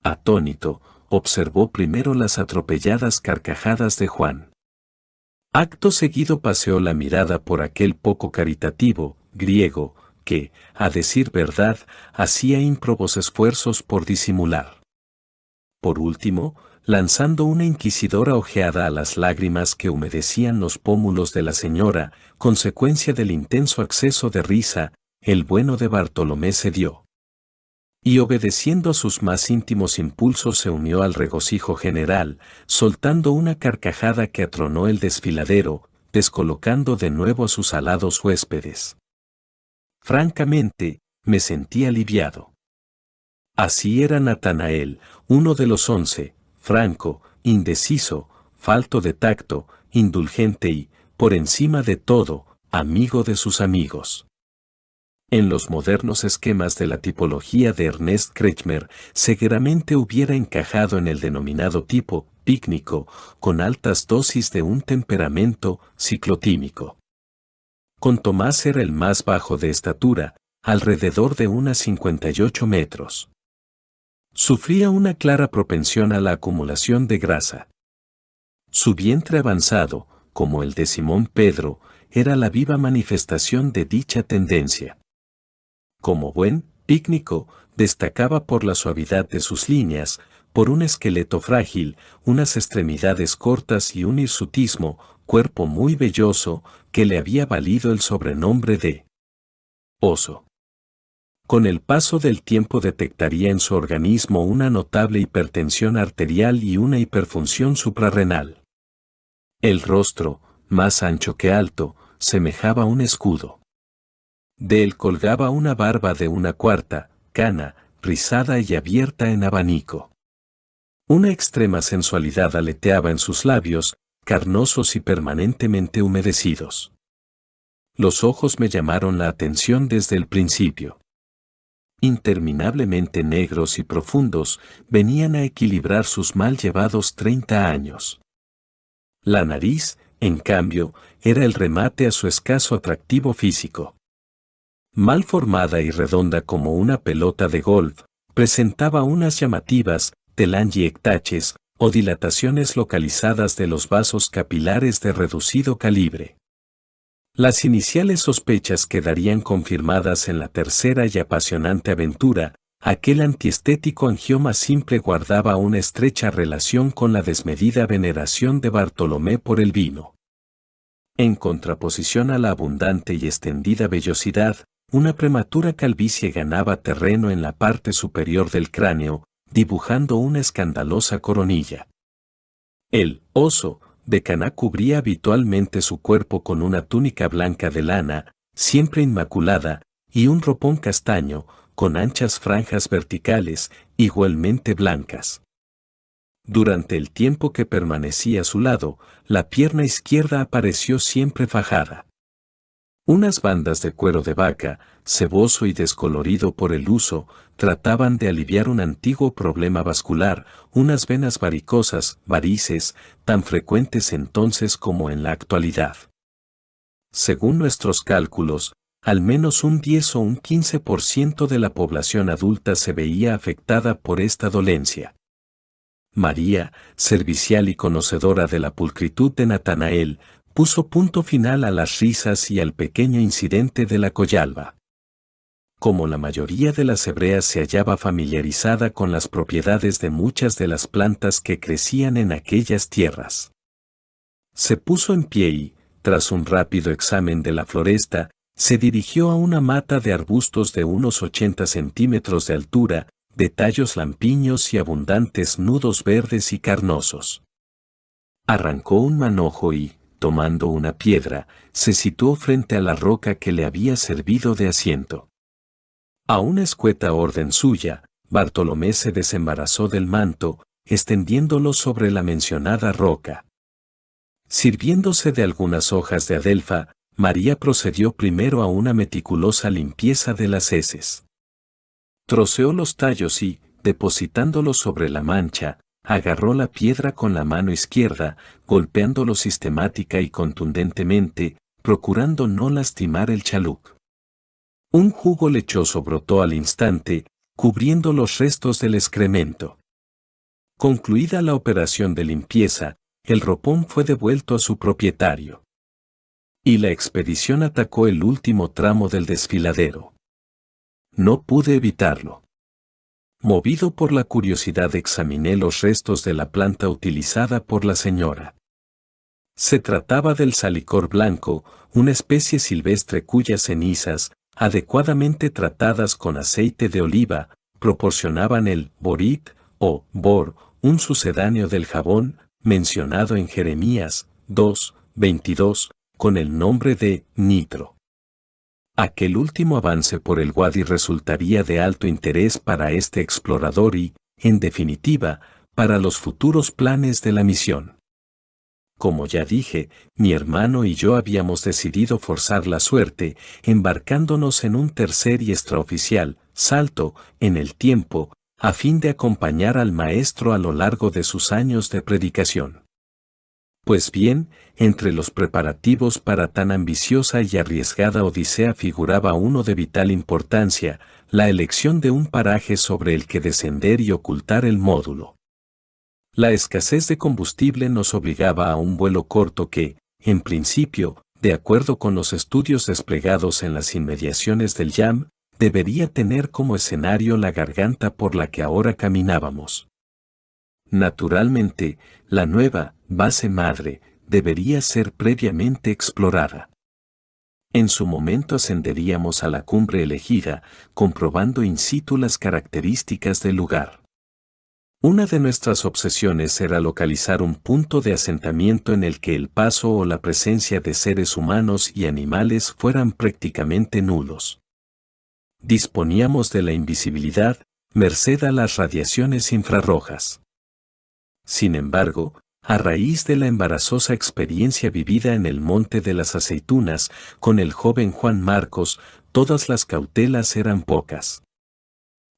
Atónito, observó primero las atropelladas carcajadas de Juan. Acto seguido paseó la mirada por aquel poco caritativo, griego, que, a decir verdad, hacía ímprobos esfuerzos por disimular. Por último, lanzando una inquisidora ojeada a las lágrimas que humedecían los pómulos de la señora, consecuencia del intenso acceso de risa, el bueno de Bartolomé cedió. Y obedeciendo a sus más íntimos impulsos se unió al regocijo general, soltando una carcajada que atronó el desfiladero, descolocando de nuevo a sus alados huéspedes. Francamente, me sentí aliviado. Así era Natanael, uno de los 11, franco, indeciso, falto de tacto, indulgente y, por encima de todo, amigo de sus amigos. En los modernos esquemas de la tipología de Ernest Kretschmer, seguramente hubiera encajado en el denominado tipo pícnico, con altas dosis de un temperamento ciclotímico. Con Tomás era el más bajo de estatura, alrededor de unas 58 metros. Sufría una clara propensión a la acumulación de grasa. Su vientre avanzado, como el de Simón Pedro, era la viva manifestación de dicha tendencia. Como buen pícnico, destacaba por la suavidad de sus líneas, por un esqueleto frágil, unas extremidades cortas y un hirsutismo, cuerpo muy velloso, que le había valido el sobrenombre de oso. Con el paso del tiempo detectaría en su organismo una notable hipertensión arterial y una hiperfunción suprarrenal. El rostro, más ancho que alto, semejaba un escudo. De él colgaba una barba de una cuarta, cana, rizada y abierta en abanico. Una extrema sensualidad aleteaba en sus labios, carnosos y permanentemente humedecidos. Los ojos me llamaron la atención desde el principio. Interminablemente negros y profundos, venían a equilibrar sus mal llevados 30 años. La nariz, en cambio, era el remate a su escaso atractivo físico. Mal formada y redonda como una pelota de golf, presentaba unas llamativas telangiectaches o dilataciones localizadas de los vasos capilares de reducido calibre. Las iniciales sospechas quedarían confirmadas en la tercera y apasionante aventura. Aquel antiestético angioma simple guardaba una estrecha relación con la desmedida veneración de Bartolomé por el vino. En contraposición a la abundante y extendida vellosidad, una prematura calvicie ganaba terreno en la parte superior del cráneo, dibujando una escandalosa coronilla. El oso de Caná cubría habitualmente su cuerpo con una túnica blanca de lana, siempre inmaculada, y un ropón castaño, con anchas franjas verticales, igualmente blancas. Durante el tiempo que permanecía a su lado, la pierna izquierda apareció siempre fajada. Unas bandas de cuero de vaca, ceboso y descolorido por el uso, trataban de aliviar un antiguo problema vascular, unas venas varicosas, varices, tan frecuentes entonces como en la actualidad. Según nuestros cálculos, al menos un 10 o un 15% de la población adulta se veía afectada por esta dolencia. María, servicial y conocedora de la pulcritud de Natanael, puso punto final a las risas y al pequeño incidente de la collalba. Como la mayoría de las hebreas se hallaba familiarizada con las propiedades de muchas de las plantas que crecían en aquellas tierras, se puso en pie y, tras un rápido examen de la floresta, se dirigió a una mata de arbustos de unos 80 centímetros de altura, de tallos lampiños y abundantes nudos verdes y carnosos. Arrancó un manojo y, tomando una piedra, se situó frente a la roca que le había servido de asiento. A una escueta orden suya, Bartolomé se desembarazó del manto, extendiéndolo sobre la mencionada roca. Sirviéndose de algunas hojas de adelfa, María procedió primero a una meticulosa limpieza de las heces. Troceó los tallos y, depositándolos sobre la mancha, agarró la piedra con la mano izquierda, golpeándolo sistemática y contundentemente, procurando no lastimar el chaluc. Un jugo lechoso brotó al instante, cubriendo los restos del excremento. Concluida la operación de limpieza, el ropón fue devuelto a su propietario. Y la expedición atacó el último tramo del desfiladero. No pude evitarlo. Movido por la curiosidad examiné los restos de la planta utilizada por la señora. Se trataba del salicor blanco, una especie silvestre cuyas cenizas, adecuadamente tratadas con aceite de oliva, proporcionaban el borit, o bor, un sucedáneo del jabón, mencionado en Jeremías 2:22, con el nombre de nitro. Aquel último avance por el Wadi resultaría de alto interés para este explorador y, en definitiva, para los futuros planes de la misión. Como ya dije, mi hermano y yo habíamos decidido forzar la suerte, embarcándonos en un tercer y extraoficial salto en el tiempo, a fin de acompañar al maestro a lo largo de sus años de predicación. Pues bien, entre los preparativos para tan ambiciosa y arriesgada odisea figuraba uno de vital importancia, la elección de un paraje sobre el que descender y ocultar el módulo. La escasez de combustible nos obligaba a un vuelo corto que, en principio, de acuerdo con los estudios desplegados en las inmediaciones del Yam, debería tener como escenario la garganta por la que ahora caminábamos. Naturalmente, la nueva base madre debería ser previamente explorada. En su momento ascenderíamos a la cumbre elegida, comprobando in situ las características del lugar. Una de nuestras obsesiones era localizar un punto de asentamiento en el que el paso o la presencia de seres humanos y animales fueran prácticamente nulos. Disponíamos de la invisibilidad, merced a las radiaciones infrarrojas. Sin embargo, a raíz de la embarazosa experiencia vivida en el Monte de las Aceitunas con el joven Juan Marcos, todas las cautelas eran pocas.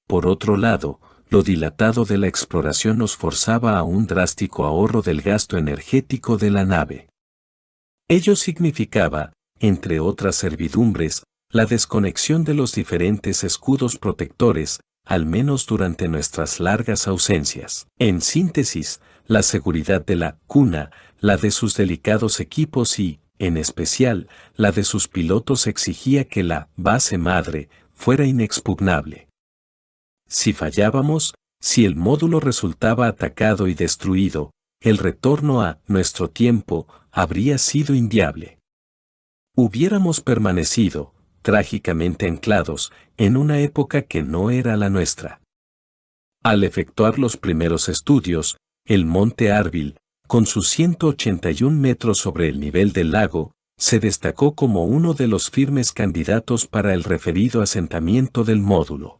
Por otro lado, lo dilatado de la exploración nos forzaba a un drástico ahorro del gasto energético de la nave. Ello significaba, entre otras servidumbres, la desconexión de los diferentes escudos protectores, al menos durante nuestras largas ausencias. En síntesis, la seguridad de la cuna, la de sus delicados equipos y, en especial, la de sus pilotos exigía que la base madre fuera inexpugnable. Si fallábamos, si el módulo resultaba atacado y destruido, el retorno a nuestro tiempo habría sido inviable. Hubiéramos permanecido, trágicamente anclados, en una época que no era la nuestra. Al efectuar los primeros estudios, el monte Arbil, con sus 181 metros sobre el nivel del lago, se destacó como uno de los firmes candidatos para el referido asentamiento del módulo.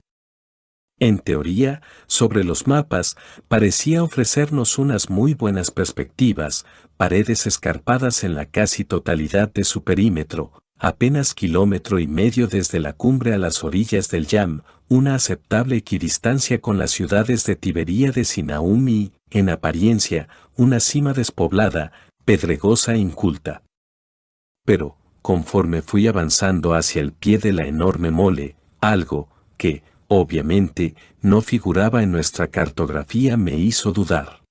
En teoría, sobre los mapas, parecía ofrecernos unas muy buenas perspectivas, paredes escarpadas en la casi totalidad de su perímetro, apenas 1,5 kilómetros desde la cumbre a las orillas del Yam, una aceptable equidistancia con las ciudades de Tiberíades y Naum y, en apariencia, una cima despoblada, pedregosa e inculta. Pero, conforme fui avanzando hacia el pie de la enorme mole, algo, que, obviamente, no figuraba en nuestra cartografía me hizo dudar.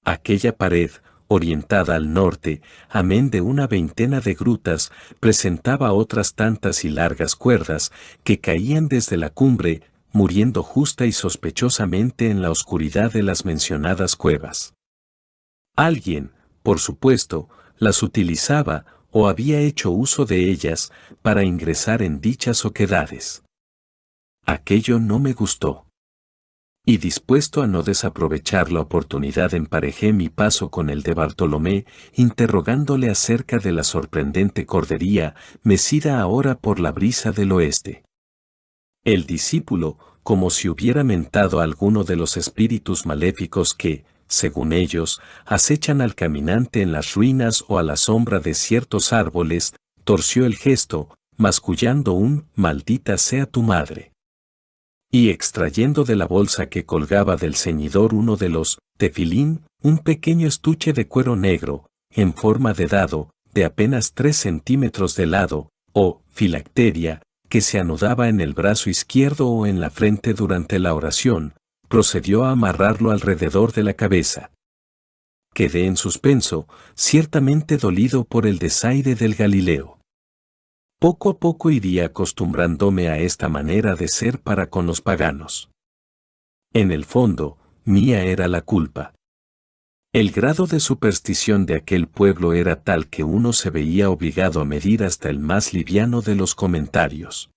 Aquella pared, orientada al norte, amén de una veintena de grutas, presentaba otras tantas y largas cuerdas que caían desde la cumbre, muriendo justa y sospechosamente en la oscuridad de las mencionadas cuevas. Alguien, por supuesto, las utilizaba o había hecho uso de ellas para ingresar en dichas oquedades. Aquello no me gustó. Y dispuesto a no desaprovechar la oportunidad emparejé mi paso con el de Bartolomé, interrogándole acerca de la sorprendente cordería, mecida ahora por la brisa del oeste. El discípulo, como si hubiera mentado a alguno de los espíritus maléficos que, según ellos, acechan al caminante en las ruinas o a la sombra de ciertos árboles, torció el gesto, mascullando un «maldita sea tu madre». Y extrayendo de la bolsa que colgaba del ceñidor uno de los tefilín, un pequeño estuche de cuero negro, en forma de dado, de apenas 3 centímetros de lado, o filacteria, que se anudaba en el brazo izquierdo o en la frente durante la oración, procedió a amarrarlo alrededor de la cabeza. Quedé en suspenso, ciertamente dolido por el desaire del Galileo. Poco a poco iría acostumbrándome a esta manera de ser para con los paganos. En el fondo, mía era la culpa. El grado de superstición de aquel pueblo era tal que uno se veía obligado a medir hasta el más liviano de los comentarios.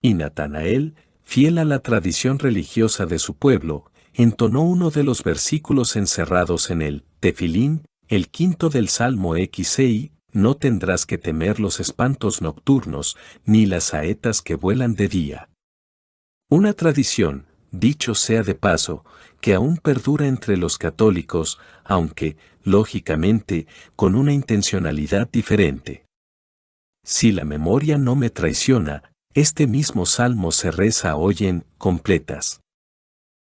Y Natanael, fiel a la tradición religiosa de su pueblo, entonó uno de los versículos encerrados en el tefilín, el 5º del Salmo XI, no tendrás que temer los espantos nocturnos, ni las saetas que vuelan de día. Una tradición, dicho sea de paso, que aún perdura entre los católicos, aunque, lógicamente, con una intencionalidad diferente. Si la memoria no me traiciona, este mismo salmo se reza hoy en completas.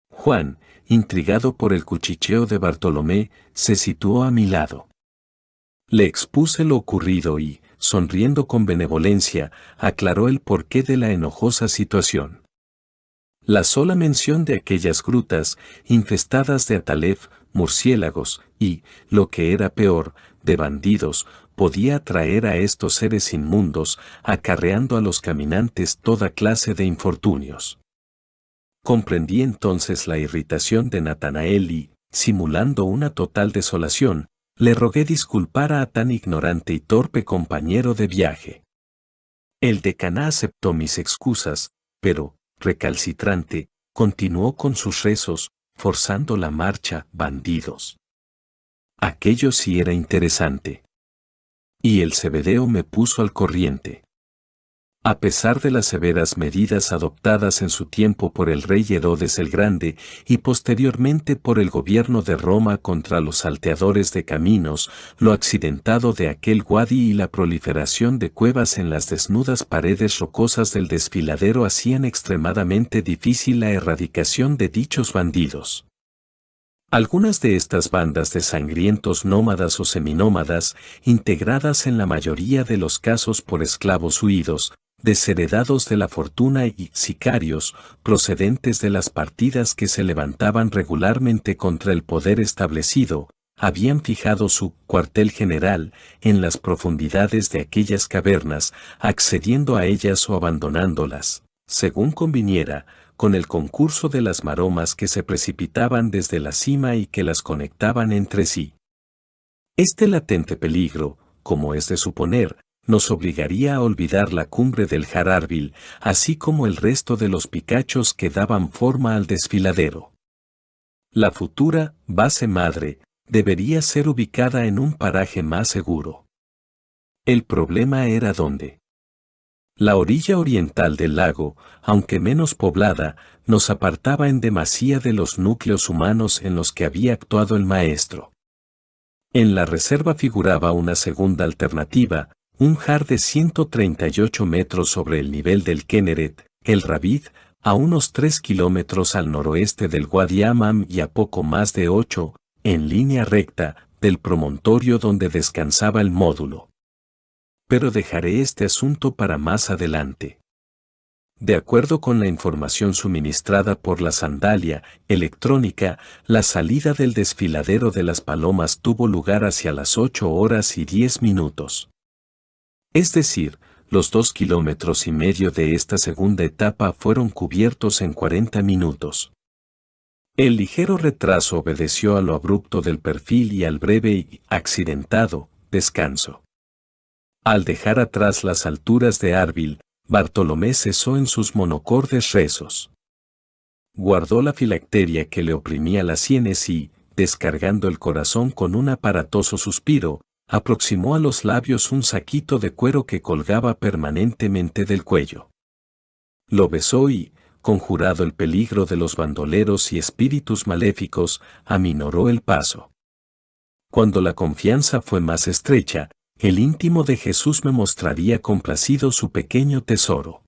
Juan, intrigado por el cuchicheo de Bartolomé, se situó a mi lado. Le expuse lo ocurrido y, sonriendo con benevolencia, aclaró el porqué de la enojosa situación. La sola mención de aquellas grutas, infestadas de atalef, murciélagos y, lo que era peor, de bandidos, podía atraer a estos seres inmundos, acarreando a los caminantes toda clase de infortunios. Comprendí entonces la irritación de Natanael y, simulando una total desolación, le rogué disculpara a tan ignorante y torpe compañero de viaje. El decana aceptó mis excusas, pero, recalcitrante, continuó con sus rezos, forzando la marcha, bandidos. Aquello sí era interesante. Y el Zebedeo me puso al corriente. A pesar de las severas medidas adoptadas en su tiempo por el rey Herodes el Grande y posteriormente por el gobierno de Roma contra los salteadores de caminos, lo accidentado de aquel wadi y la proliferación de cuevas en las desnudas paredes rocosas del desfiladero hacían extremadamente difícil la erradicación de dichos bandidos. Algunas de estas bandas de sangrientos nómadas o seminómadas, integradas en la mayoría de los casos por esclavos huidos, desheredados de la fortuna y sicarios, procedentes de las partidas que se levantaban regularmente contra el poder establecido, habían fijado su cuartel general en las profundidades de aquellas cavernas, accediendo a ellas o abandonándolas, según conviniera, con el concurso de las maromas que se precipitaban desde la cima y que las conectaban entre sí. Este latente peligro, como es de suponer, nos obligaría a olvidar la cumbre del Jararbil, así como el resto de los picachos que daban forma al desfiladero. La futura base madre debería ser ubicada en un paraje más seguro. El problema era dónde. La orilla oriental del lago, aunque menos poblada, nos apartaba en demasía de los núcleos humanos en los que había actuado el maestro. En la reserva figuraba una segunda alternativa, un jar de 138 metros sobre el nivel del Kenneret, el Rabid, a unos 3 kilómetros al noroeste del Wadi Amam y a poco más de 8, en línea recta, del promontorio donde descansaba el módulo. Pero dejaré este asunto para más adelante. De acuerdo con la información suministrada por la sandalia electrónica, la salida del desfiladero de las Palomas tuvo lugar hacia las 8 horas y 10 minutos. Es decir, los 2,5 kilómetros de esta segunda etapa fueron cubiertos en 40 minutos. El ligero retraso obedeció a lo abrupto del perfil y al breve y accidentado descanso. Al dejar atrás las alturas de Arbil, Bartolomé cesó en sus monocordes rezos. Guardó la filacteria que le oprimía las sienes y, descargando el corazón con un aparatoso suspiro, aproximó a los labios un saquito de cuero que colgaba permanentemente del cuello. Lo besó y, conjurado el peligro de los bandoleros y espíritus maléficos, aminoró el paso. Cuando la confianza fue más estrecha, el íntimo de Jesús me mostraría complacido su pequeño tesoro.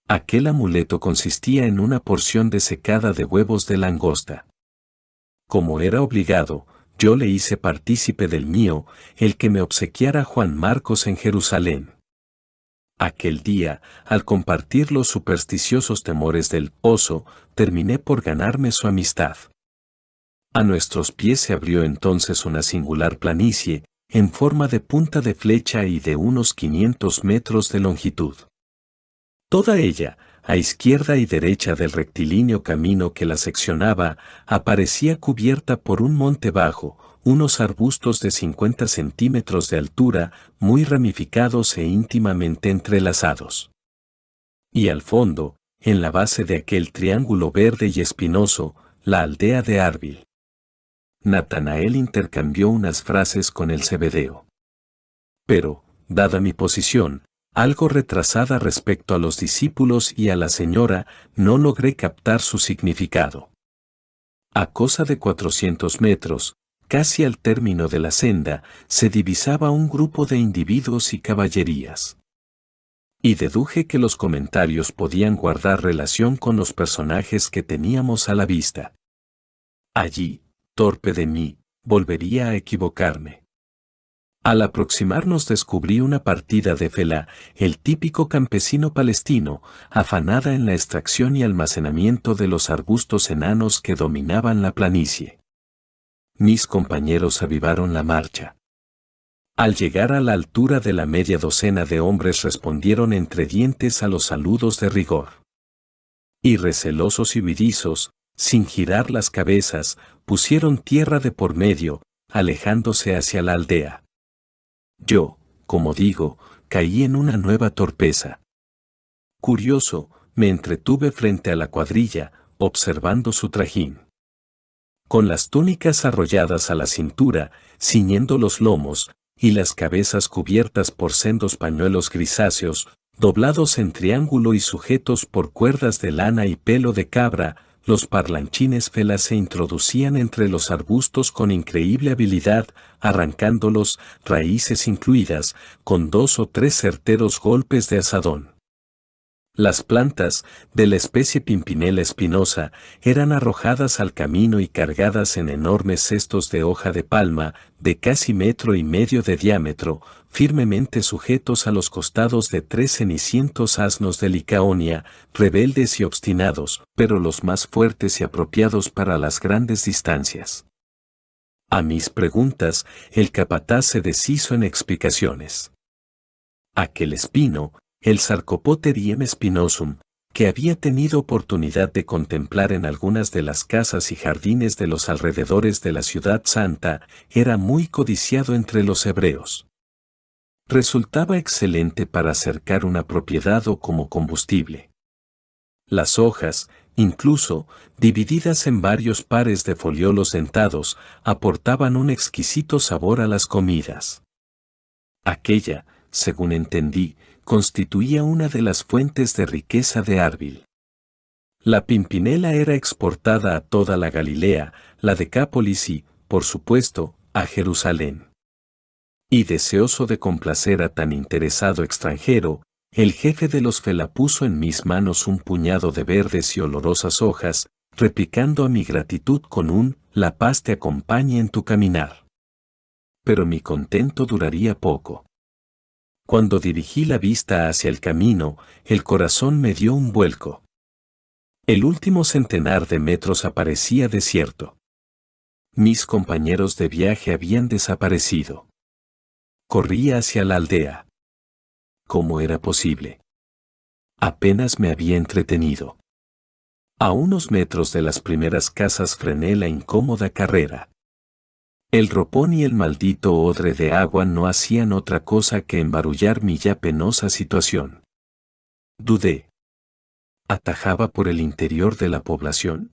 Aquel amuleto consistía en una porción desecada de huevos de langosta. Como era obligado, yo le hice partícipe del mío, el que me obsequiara Juan Marcos en Jerusalén. Aquel día, al compartir los supersticiosos temores del oso, terminé por ganarme su amistad. A nuestros pies se abrió entonces una singular planicie, en forma de punta de flecha y de unos 500 metros de longitud. Toda ella, a izquierda y derecha del rectilíneo camino que la seccionaba, aparecía cubierta por un monte bajo, unos arbustos de 50 centímetros de altura, muy ramificados e íntimamente entrelazados. Y al fondo, en la base de aquel triángulo verde y espinoso, la aldea de Arbil. Natanael intercambió unas frases con el Zebedeo. Pero, dada mi posición, algo retrasada respecto a los discípulos y a la señora, no logré captar su significado. A cosa de 400 metros, casi al término de la senda, se divisaba un grupo de individuos y caballerías. Y deduje que los comentarios podían guardar relación con los personajes que teníamos a la vista. Allí, torpe de mí, volvería a equivocarme. Al aproximarnos descubrí una partida de Felá, el típico campesino palestino, afanada en la extracción y almacenamiento de los arbustos enanos que dominaban la planicie. Mis compañeros avivaron la marcha. Al llegar a la altura de la media docena de hombres respondieron entre dientes a los saludos de rigor. Y recelosos y huidizos, sin girar las cabezas, pusieron tierra de por medio, alejándose hacia la aldea. Yo, como digo, caí en una nueva torpeza. Curioso, me entretuve frente a la cuadrilla, observando su trajín. Con las túnicas arrolladas a la cintura, ciñendo los lomos, y las cabezas cubiertas por sendos pañuelos grisáceos, doblados en triángulo y sujetos por cuerdas de lana y pelo de cabra, los parlanchines felas se introducían entre los arbustos con increíble habilidad, arrancándolos, raíces incluidas, con 2 o 3 certeros golpes de azadón. Las plantas, de la especie Pimpinela espinosa, eran arrojadas al camino y cargadas en enormes cestos de hoja de palma, de casi 1,5 metros de diámetro, firmemente sujetos a los costados de 3 cenicientos asnos de Licaonia, rebeldes y obstinados, pero los más fuertes y apropiados para las grandes distancias. A mis preguntas, el capataz se deshizo en explicaciones. Aquel espino, el Sarcopoterium spinosum, que había tenido oportunidad de contemplar en algunas de las casas y jardines de los alrededores de la ciudad santa, era muy codiciado entre los hebreos. Resultaba excelente para cercar una propiedad o como combustible. Las hojas, incluso, divididas en varios pares de foliolos dentados, aportaban un exquisito sabor a las comidas. Aquella, según entendí, constituía una de las fuentes de riqueza de Arbil. La pimpinela era exportada a toda la Galilea, la Decápolis y, por supuesto, a Jerusalén. Y deseoso de complacer a tan interesado extranjero, el jefe de los Fela puso en mis manos un puñado de verdes y olorosas hojas, replicando a mi gratitud con un «La paz te acompañe en tu caminar». Pero mi contento duraría poco. Cuando dirigí la vista hacia el camino, el corazón me dio un vuelco. El último centenar de metros aparecía desierto. Mis compañeros de viaje habían desaparecido. Corría hacia la aldea. ¿Cómo era posible? Apenas me había entretenido. A unos metros de las primeras casas frené la incómoda carrera. El ropón y el maldito odre de agua no hacían otra cosa que embarullar mi ya penosa situación. Dudé. ¿Atajaba por el interior de la población?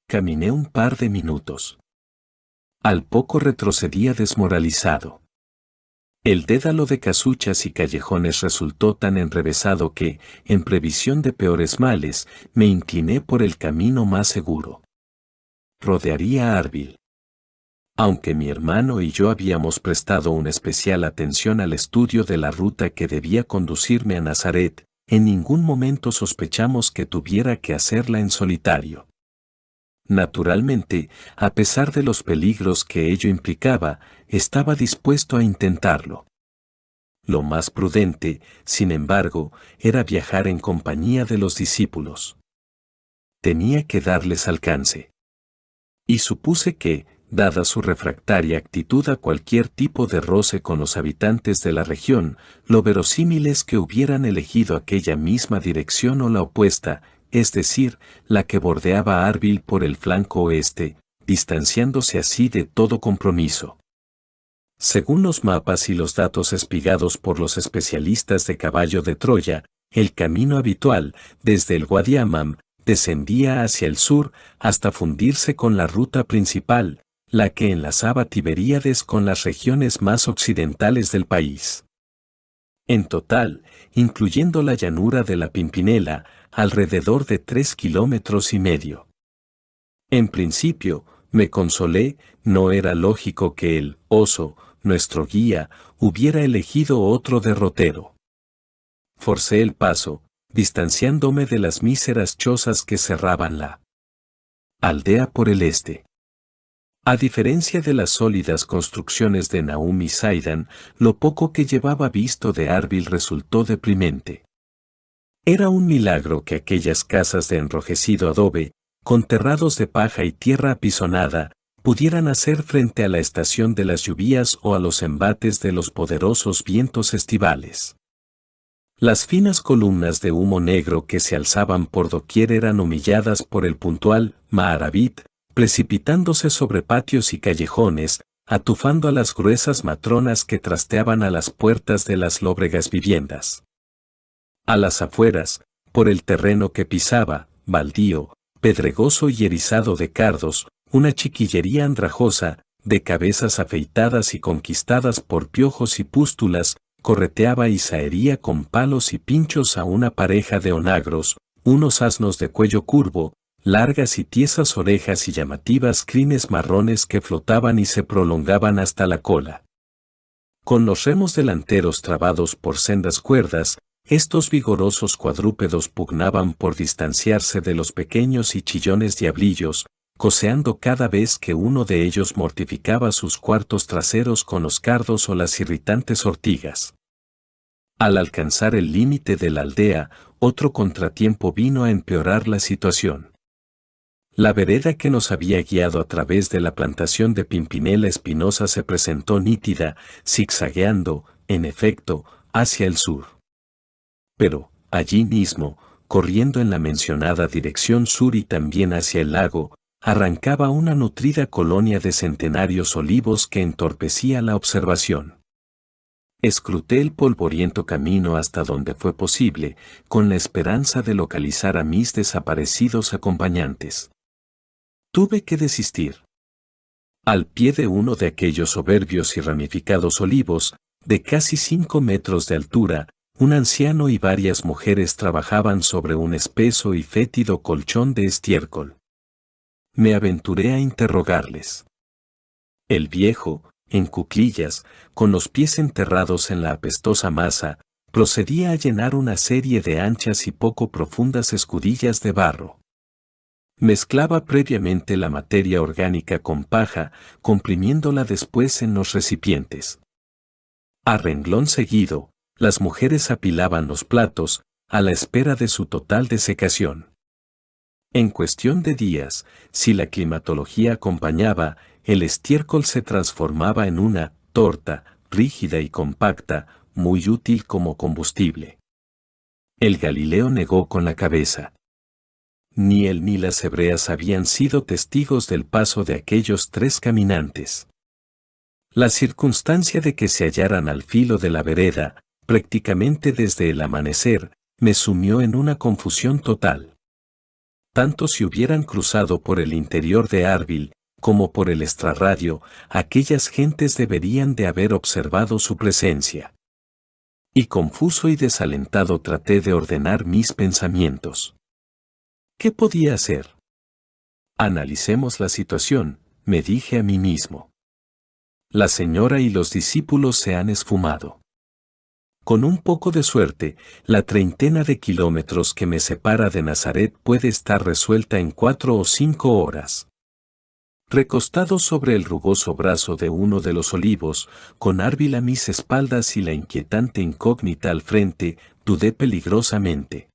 Caminé un par de minutos. Al poco retrocedía desmoralizado. El dédalo de casuchas y callejones resultó tan enrevesado que, en previsión de peores males, me incliné por el camino más seguro. Rodearía Arbil. Aunque mi hermano y yo habíamos prestado una especial atención al estudio de la ruta que debía conducirme a Nazaret, en ningún momento sospechamos que tuviera que hacerla en solitario. Naturalmente, a pesar de los peligros que ello implicaba, estaba dispuesto a intentarlo. Lo más prudente, sin embargo, era viajar en compañía de los discípulos. Tenía que darles alcance. Y supuse que, dada su refractaria actitud a cualquier tipo de roce con los habitantes de la región, lo verosímil es que hubieran elegido aquella misma dirección o la opuesta, es decir, la que bordeaba Arbil por el flanco oeste, distanciándose así de todo compromiso. Según los mapas y los datos espigados por los especialistas de caballo de Troya, el camino habitual, desde el Wadi Amam, descendía hacia el sur hasta fundirse con la ruta principal, la que enlazaba Tiberíades con las regiones más occidentales del país. En total, incluyendo la llanura de la Pimpinela, alrededor de 3,5 kilómetros. En principio, me consolé, no era lógico que el oso, nuestro guía, hubiera elegido otro derrotero. Forcé el paso, distanciándome de las míseras chozas que cerraban la aldea por el este. A diferencia de las sólidas construcciones de Nahum y Zaidan, lo poco que llevaba visto de Arbil resultó deprimente. Era un milagro que aquellas casas de enrojecido adobe, con terrados de paja y tierra apisonada, pudieran hacer frente a la estación de las lluvias o a los embates de los poderosos vientos estivales. Las finas columnas de humo negro que se alzaban por doquier eran humilladas por el puntual Maharabit, precipitándose sobre patios y callejones, atufando a las gruesas matronas que trasteaban a las puertas de las lóbregas viviendas. A las afueras, por el terreno que pisaba, baldío, pedregoso y erizado de cardos, una chiquillería andrajosa, de cabezas afeitadas y conquistadas por piojos y pústulas, correteaba y zahería con palos y pinchos a una pareja de onagros, unos asnos de cuello curvo, largas y tiesas orejas y llamativas crines marrones que flotaban y se prolongaban hasta la cola. Con los remos delanteros trabados por sendas cuerdas, estos vigorosos cuadrúpedos pugnaban por distanciarse de los pequeños y chillones diablillos, coceando cada vez que uno de ellos mortificaba sus cuartos traseros con los cardos o las irritantes ortigas. Al alcanzar el límite de la aldea, otro contratiempo vino a empeorar la situación. La vereda que nos había guiado a través de la plantación de Pimpinela espinosa se presentó nítida, zigzagueando, en efecto, hacia el sur. Pero, allí mismo, corriendo en la mencionada dirección sur y también hacia el lago, arrancaba una nutrida colonia de centenarios olivos que entorpecía la observación. Escruté el polvoriento camino hasta donde fue posible, con la esperanza de localizar a mis desaparecidos acompañantes. Tuve que desistir. Al pie de uno de aquellos soberbios y ramificados olivos, de casi 5 metros de altura, un anciano y varias mujeres trabajaban sobre un espeso y fétido colchón de estiércol. Me aventuré a interrogarles. El viejo, en cuclillas, con los pies enterrados en la apestosa masa, procedía a llenar una serie de anchas y poco profundas escudillas de barro. Mezclaba previamente la materia orgánica con paja, comprimiéndola después en los recipientes. A renglón seguido, las mujeres apilaban los platos, a la espera de su total desecación. En cuestión de días, si la climatología acompañaba, el estiércol se transformaba en una torta, rígida y compacta, muy útil como combustible. El Galileo negó con la cabeza. Ni él ni las hebreas habían sido testigos del paso de aquellos 3 caminantes. La circunstancia de que se hallaran al filo de la vereda, prácticamente desde el amanecer, me sumió en una confusión total. Tanto si hubieran cruzado por el interior de Arbil, como por el extrarradio, aquellas gentes deberían de haber observado su presencia. Y confuso y desalentado traté de ordenar mis pensamientos. ¿Qué podía hacer? Analicemos la situación, me dije a mí mismo. La señora y los discípulos se han esfumado. Con un poco de suerte, la treintena de kilómetros que me separa de Nazaret puede estar resuelta en 4 o 5 horas. Recostado sobre el rugoso brazo de uno de los olivos, con Arbil a mis espaldas y la inquietante incógnita al frente, dudé peligrosamente.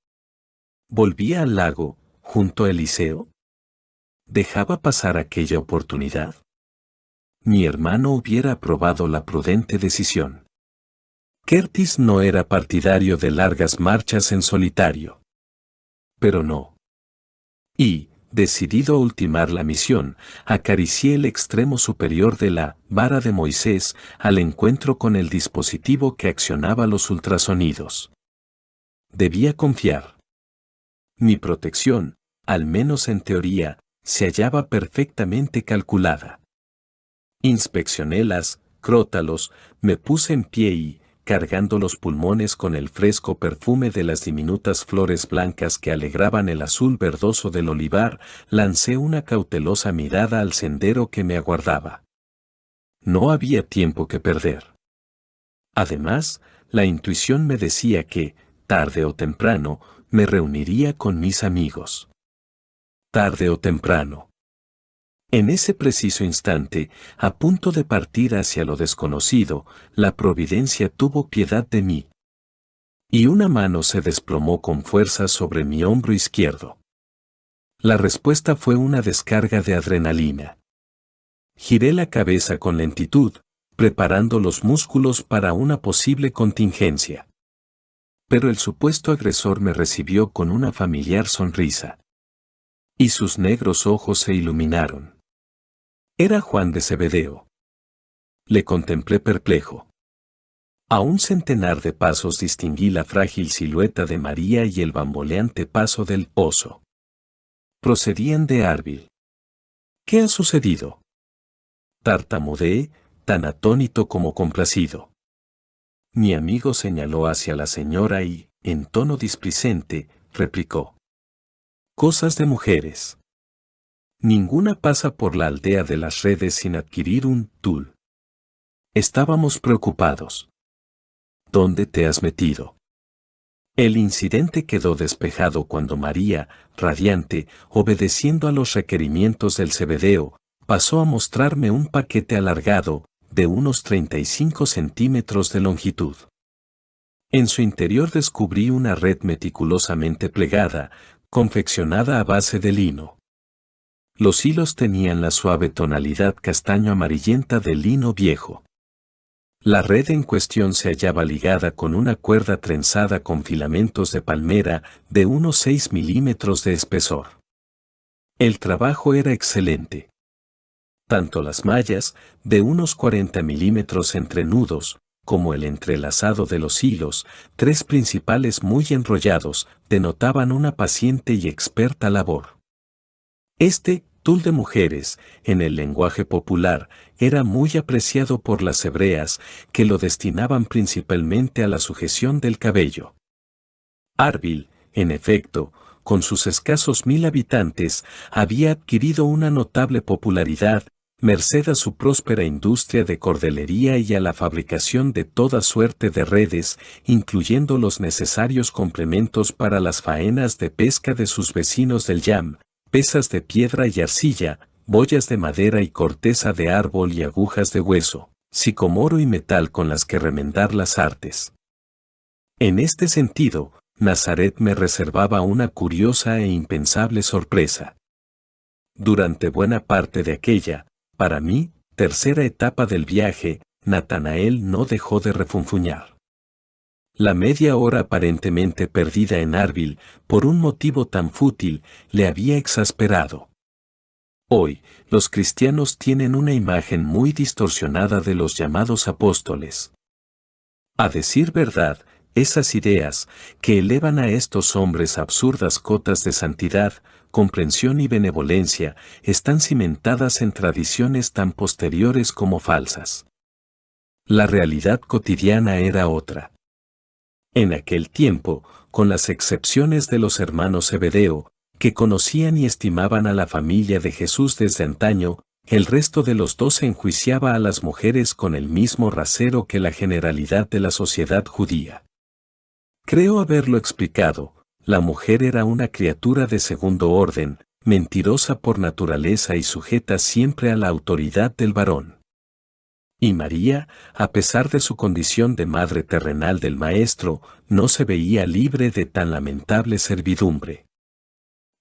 ¿Volvía al lago, junto a Eliseo? ¿Dejaba pasar aquella oportunidad? Mi hermano hubiera aprobado la prudente decisión. Curtis no era partidario de largas marchas en solitario. Pero no. Y, decidido a ultimar la misión, acaricié el extremo superior de la vara de Moisés al encuentro con el dispositivo que accionaba los ultrasonidos. Debía confiar. Mi protección, al menos en teoría, se hallaba perfectamente calculada. Inspeccioné las crótalos, me puse en pie y, cargando los pulmones con el fresco perfume de las diminutas flores blancas que alegraban el azul verdoso del olivar, lancé una cautelosa mirada al sendero que me aguardaba. No había tiempo que perder. Además, la intuición me decía que, tarde o temprano, me reuniría con mis amigos. Tarde o temprano. En ese preciso instante, a punto de partir hacia lo desconocido, la providencia tuvo piedad de mí. Y una mano se desplomó con fuerza sobre mi hombro izquierdo. La respuesta fue una descarga de adrenalina. Giré la cabeza con lentitud, preparando los músculos para una posible contingencia. Pero el supuesto agresor me recibió con una familiar sonrisa. Y sus negros ojos se iluminaron. Era Juan de Zebedeo. Le contemplé perplejo. A un centenar de pasos distinguí la frágil silueta de María y el bamboleante paso del oso. Procedían de Arbil. ¿Qué ha sucedido? Tartamudeé, tan atónito como complacido. Mi amigo señaló hacia la señora y, en tono displicente, replicó: cosas de mujeres. Ninguna pasa por la aldea de las redes sin adquirir un tul. Estábamos preocupados. ¿Dónde te has metido? El incidente quedó despejado cuando María, radiante, obedeciendo a los requerimientos del cebedeo, pasó a mostrarme un paquete alargado, de unos 35 centímetros de longitud. En su interior descubrí una red meticulosamente plegada, confeccionada a base de lino. Los hilos tenían la suave tonalidad castaño amarillenta del lino viejo. La red en cuestión se hallaba ligada con una cuerda trenzada con filamentos de palmera de unos 6 milímetros de espesor. El trabajo era excelente. Tanto las mallas, de unos 40 milímetros entre nudos, como el entrelazado de los hilos, 3 principales muy enrollados, denotaban una paciente y experta labor. Este tul de mujeres, en el lenguaje popular, era muy apreciado por las hebreas, que lo destinaban principalmente a la sujeción del cabello. Arbil, en efecto, con sus escasos 1000 habitantes, había adquirido una notable popularidad, merced a su próspera industria de cordelería y a la fabricación de toda suerte de redes, incluyendo los necesarios complementos para las faenas de pesca de sus vecinos del Yam, pesas de piedra y arcilla, boyas de madera y corteza de árbol y agujas de hueso, sicomoro y metal con las que remendar las artes. En este sentido, Nazaret me reservaba una curiosa e impensable sorpresa. Durante buena parte de aquella, para mí, tercera etapa del viaje, Natanael no dejó de refunfuñar. La media hora aparentemente perdida en Arbil, por un motivo tan fútil, le había exasperado. Hoy, los cristianos tienen una imagen muy distorsionada de los llamados apóstoles. A decir verdad, esas ideas, que elevan a estos hombres a absurdas cotas de santidad, comprensión y benevolencia, están cimentadas en tradiciones tan posteriores como falsas. La realidad cotidiana era otra. En aquel tiempo, con las excepciones de los hermanos Zebedeo, que conocían y estimaban a la familia de Jesús desde antaño, el resto de los 12 enjuiciaba a las mujeres con el mismo rasero que la generalidad de la sociedad judía. Creo haberlo explicado, la mujer era una criatura de segundo orden, mentirosa por naturaleza y sujeta siempre a la autoridad del varón. Y María, a pesar de su condición de madre terrenal del Maestro, no se veía libre de tan lamentable servidumbre.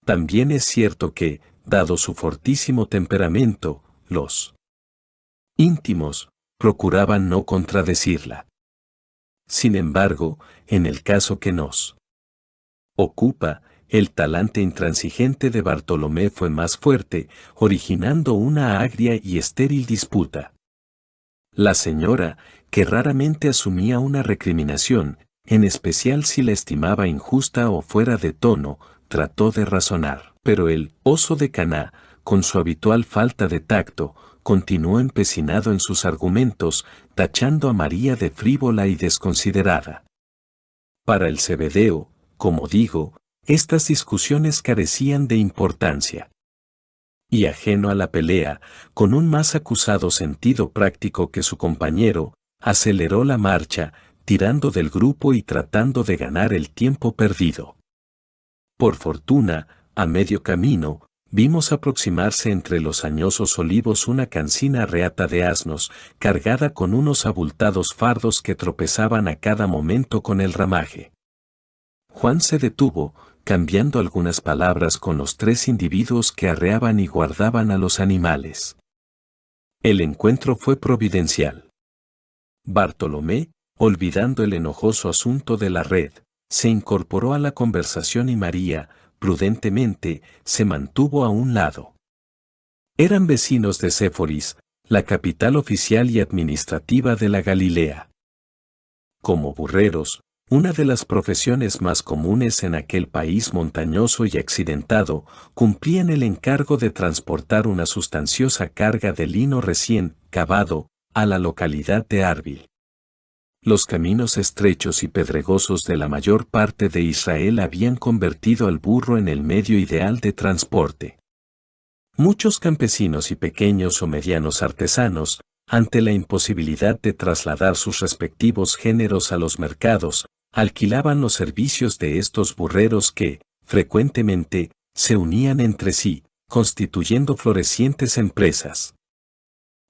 También es cierto que, dado su fortísimo temperamento, los íntimos procuraban no contradecirla. Sin embargo, en el caso que nos ocupa, el talante intransigente de Bartolomé fue más fuerte, originando una agria y estéril disputa. La señora, que raramente asumía una recriminación, en especial si la estimaba injusta o fuera de tono, trató de razonar, pero el oso de Caná, con su habitual falta de tacto, continuó empecinado en sus argumentos, tachando a María de frívola y desconsiderada. Para el Zebedeo, como digo, estas discusiones carecían de importancia. Y ajeno a la pelea, con un más acusado sentido práctico que su compañero, aceleró la marcha, tirando del grupo y tratando de ganar el tiempo perdido. Por fortuna, a medio camino, vimos aproximarse entre los añosos olivos una cansina reata de asnos, cargada con unos abultados fardos que tropezaban a cada momento con el ramaje. Juan se detuvo, cambiando algunas palabras con los 3 individuos que arreaban y guardaban a los animales. El encuentro fue providencial. Bartolomé, olvidando el enojoso asunto de la red, se incorporó a la conversación y María, prudentemente, se mantuvo a un lado. Eran vecinos de Séforis, la capital oficial y administrativa de la Galilea. Como burreros, una de las profesiones más comunes en aquel país montañoso y accidentado, cumplían el encargo de transportar una sustanciosa carga de lino recién cavado a la localidad de Arbil. Los caminos estrechos y pedregosos de la mayor parte de Israel habían convertido al burro en el medio ideal de transporte. Muchos campesinos y pequeños o medianos artesanos, ante la imposibilidad de trasladar sus respectivos géneros a los mercados, alquilaban los servicios de estos burreros que, frecuentemente, se unían entre sí, constituyendo florecientes empresas.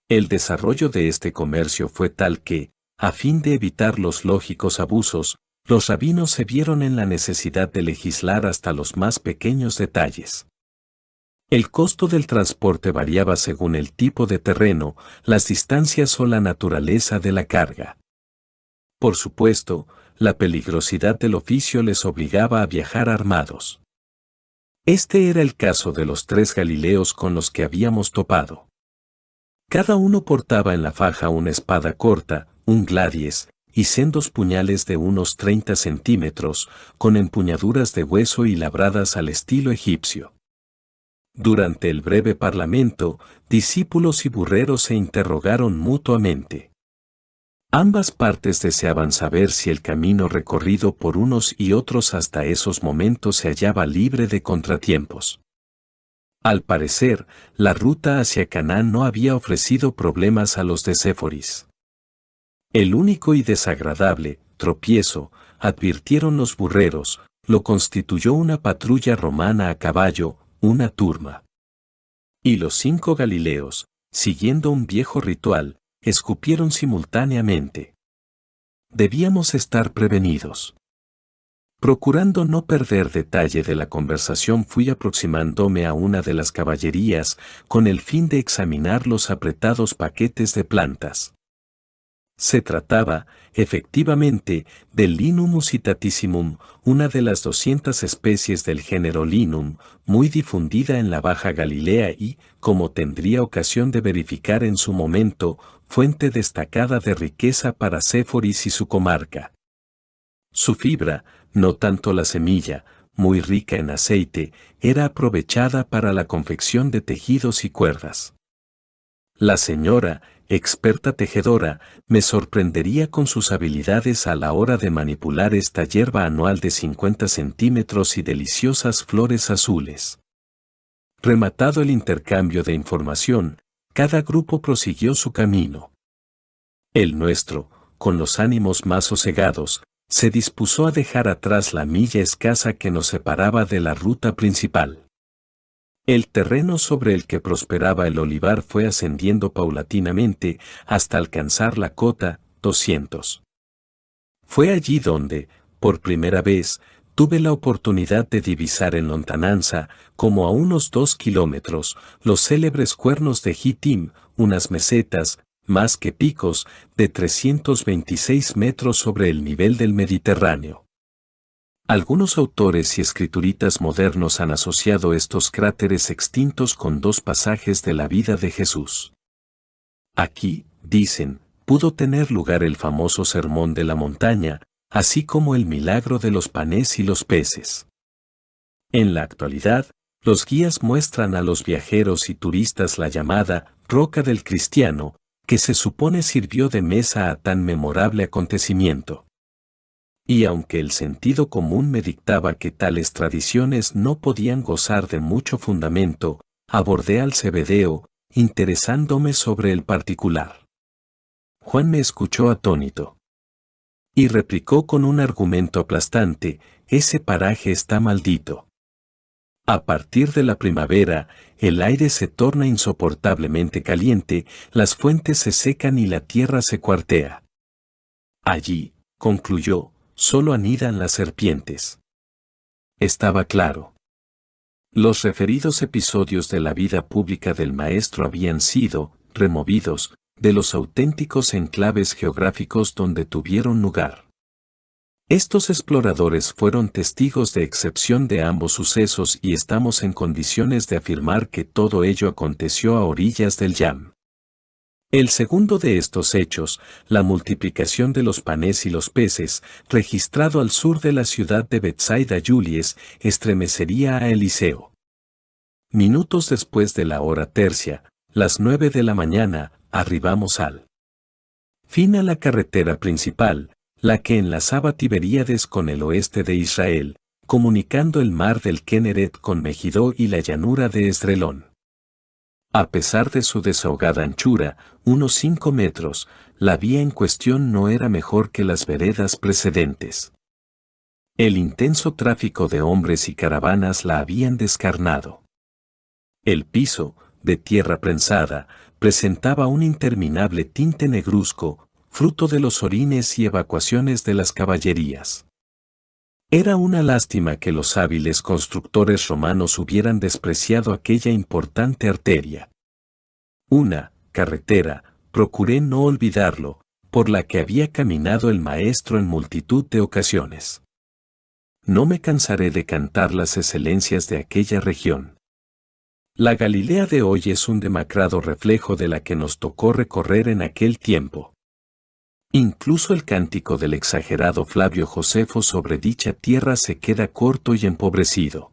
El desarrollo de este comercio fue tal que, a fin de evitar los lógicos abusos, los rabinos se vieron en la necesidad de legislar hasta los más pequeños detalles. El costo del transporte variaba según el tipo de terreno, las distancias o la naturaleza de la carga. Por supuesto, la peligrosidad del oficio les obligaba a viajar armados. Este era el caso de los 3 galileos con los que habíamos topado. Cada uno portaba en la faja una espada corta, un gladies, y sendos puñales de unos 30 centímetros, con empuñaduras de hueso y labradas al estilo egipcio. Durante el breve parlamento, discípulos y burreros se interrogaron mutuamente. Ambas partes deseaban saber si el camino recorrido por unos y otros hasta esos momentos se hallaba libre de contratiempos. Al parecer, la ruta hacia Canaán no había ofrecido problemas a los de Séforis. El único y desagradable tropiezo, advirtieron los burreros, lo constituyó una patrulla romana a caballo, una turma. Y los 5 galileos, siguiendo un viejo ritual, escupieron simultáneamente. Debíamos estar prevenidos. Procurando no perder detalle de la conversación, fui aproximándome a una de las caballerías con el fin de examinar los apretados paquetes de plantas. Se trataba, efectivamente, del Linum musitatissimum, una de las 200 especies del género Linum, muy difundida en la Baja Galilea y, como tendría ocasión de verificar en su momento, fuente destacada de riqueza para Séforis y su comarca. Su fibra, no tanto la semilla, muy rica en aceite, era aprovechada para la confección de tejidos y cuerdas. La señora, experta tejedora, me sorprendería con sus habilidades a la hora de manipular esta hierba anual de 50 centímetros y deliciosas flores azules. Rematado el intercambio de información, cada grupo prosiguió su camino. El nuestro, con los ánimos más sosegados, se dispuso a dejar atrás la milla escasa que nos separaba de la ruta principal. El terreno sobre el que prosperaba el olivar fue ascendiendo paulatinamente hasta alcanzar la cota 200. Fue allí donde, por primera vez, tuve la oportunidad de divisar en lontananza, como a unos 2 kilómetros, los célebres cuernos de Jittim, unas mesetas, más que picos, de 326 metros sobre el nivel del Mediterráneo. Algunos autores y escrituritas modernos han asociado estos cráteres extintos con 2 pasajes de la vida de Jesús. Aquí, dicen, pudo tener lugar el famoso Sermón de la Montaña, así como el milagro de los panes y los peces. En la actualidad, los guías muestran a los viajeros y turistas la llamada Roca del Cristiano, que se supone sirvió de mesa a tan memorable acontecimiento. Y aunque el sentido común me dictaba que tales tradiciones no podían gozar de mucho fundamento, abordé al Zebedeo, interesándome sobre el particular. Juan me escuchó atónito. Y replicó con un argumento aplastante: ese paraje está maldito. A partir de la primavera, el aire se torna insoportablemente caliente, las fuentes se secan y la tierra se cuartea. Allí, concluyó, solo anidan las serpientes. Estaba claro. Los referidos episodios de la vida pública del maestro habían sido removidos de los auténticos enclaves geográficos donde tuvieron lugar. Estos exploradores fueron testigos de excepción de ambos sucesos y estamos en condiciones de afirmar que todo ello aconteció a orillas del Yam. El segundo de estos hechos, la multiplicación de los panes y los peces, registrado al sur de la ciudad de Betsaida Yulies, estremecería a Eliseo. Minutos después de la hora tercia, las 9 de la mañana, arribamos al Fina la carretera principal, la que enlazaba Tiberíades con el oeste de Israel, comunicando el mar del Keneret con Megiddo y la llanura de Esdrelón. A pesar de su desahogada anchura, unos 5 metros, la vía en cuestión no era mejor que las veredas precedentes. El intenso tráfico de hombres y caravanas la habían descarnado. El piso, de tierra prensada, presentaba un interminable tinte negruzco, fruto de los orines y evacuaciones de las caballerías. Era una lástima que los hábiles constructores romanos hubieran despreciado aquella importante arteria. Una carretera, procuré no olvidarlo, por la que había caminado el maestro en multitud de ocasiones. No me cansaré de cantar las excelencias de aquella región. La Galilea de hoy es un demacrado reflejo de la que nos tocó recorrer en aquel tiempo. Incluso el cántico del exagerado Flavio Josefo sobre dicha tierra se queda corto y empobrecido.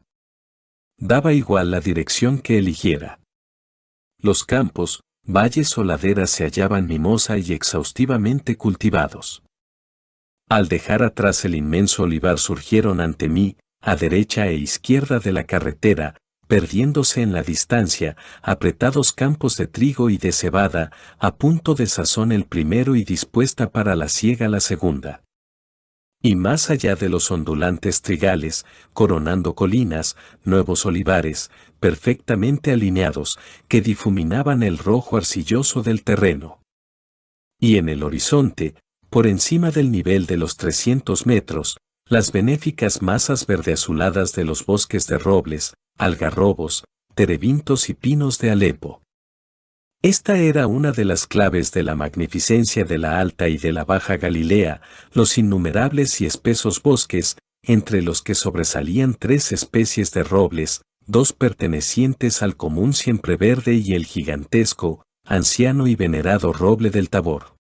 Daba igual la dirección que eligiera. Los campos, valles o laderas se hallaban mimosa y exhaustivamente cultivados. Al dejar atrás el inmenso olivar surgieron ante mí, a derecha e izquierda de la carretera, perdiéndose en la distancia, apretados campos de trigo y de cebada, a punto de sazón el primero y dispuesta para la siega la segunda. Y más allá de los ondulantes trigales, coronando colinas, nuevos olivares, perfectamente alineados, que difuminaban el rojo arcilloso del terreno. Y en el horizonte, por encima del nivel de los 300 metros, las benéficas masas verdeazuladas de los bosques de robles, algarrobos, terebintos y pinos de Alepo. Esta era una de las claves de la magnificencia de la Alta y de la Baja Galilea, los innumerables y espesos bosques, entre los que sobresalían 3 especies de robles, 2 pertenecientes al común siempreverde y el gigantesco, anciano y venerado roble del Tabor.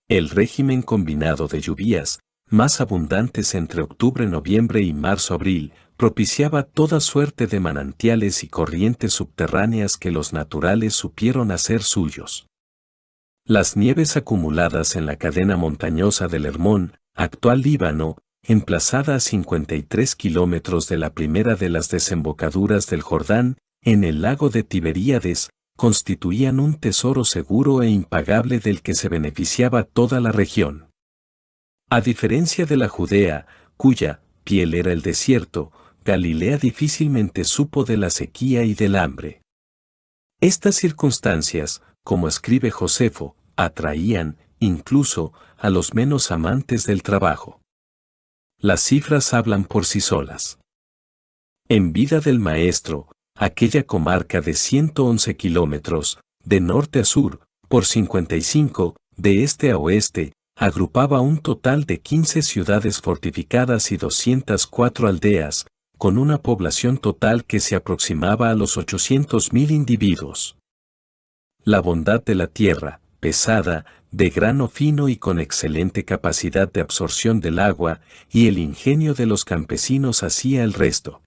El régimen combinado de lluvias, más abundantes entre octubre, noviembre y marzo-abril, propiciaba toda suerte de manantiales y corrientes subterráneas que los naturales supieron hacer suyos. Las nieves acumuladas en la cadena montañosa del Hermón, actual Líbano, emplazada a 53 kilómetros de la primera de las desembocaduras del Jordán, en el lago de Tiberíades, constituían un tesoro seguro e impagable del que se beneficiaba toda la región. A diferencia de la Judea, cuya piel era el desierto, Galilea difícilmente supo de la sequía y del hambre. Estas circunstancias, como escribe Josefo, atraían, incluso, a los menos amantes del trabajo. Las cifras hablan por sí solas. En vida del maestro, aquella comarca de 111 kilómetros, de norte a sur, por 55, de este a oeste, agrupaba un total de 15 ciudades fortificadas y 204 aldeas, con una población total que se aproximaba a los 800.000 individuos. La bondad de la tierra, pesada, de grano fino y con excelente capacidad de absorción del agua, y el ingenio de los campesinos hacía el resto.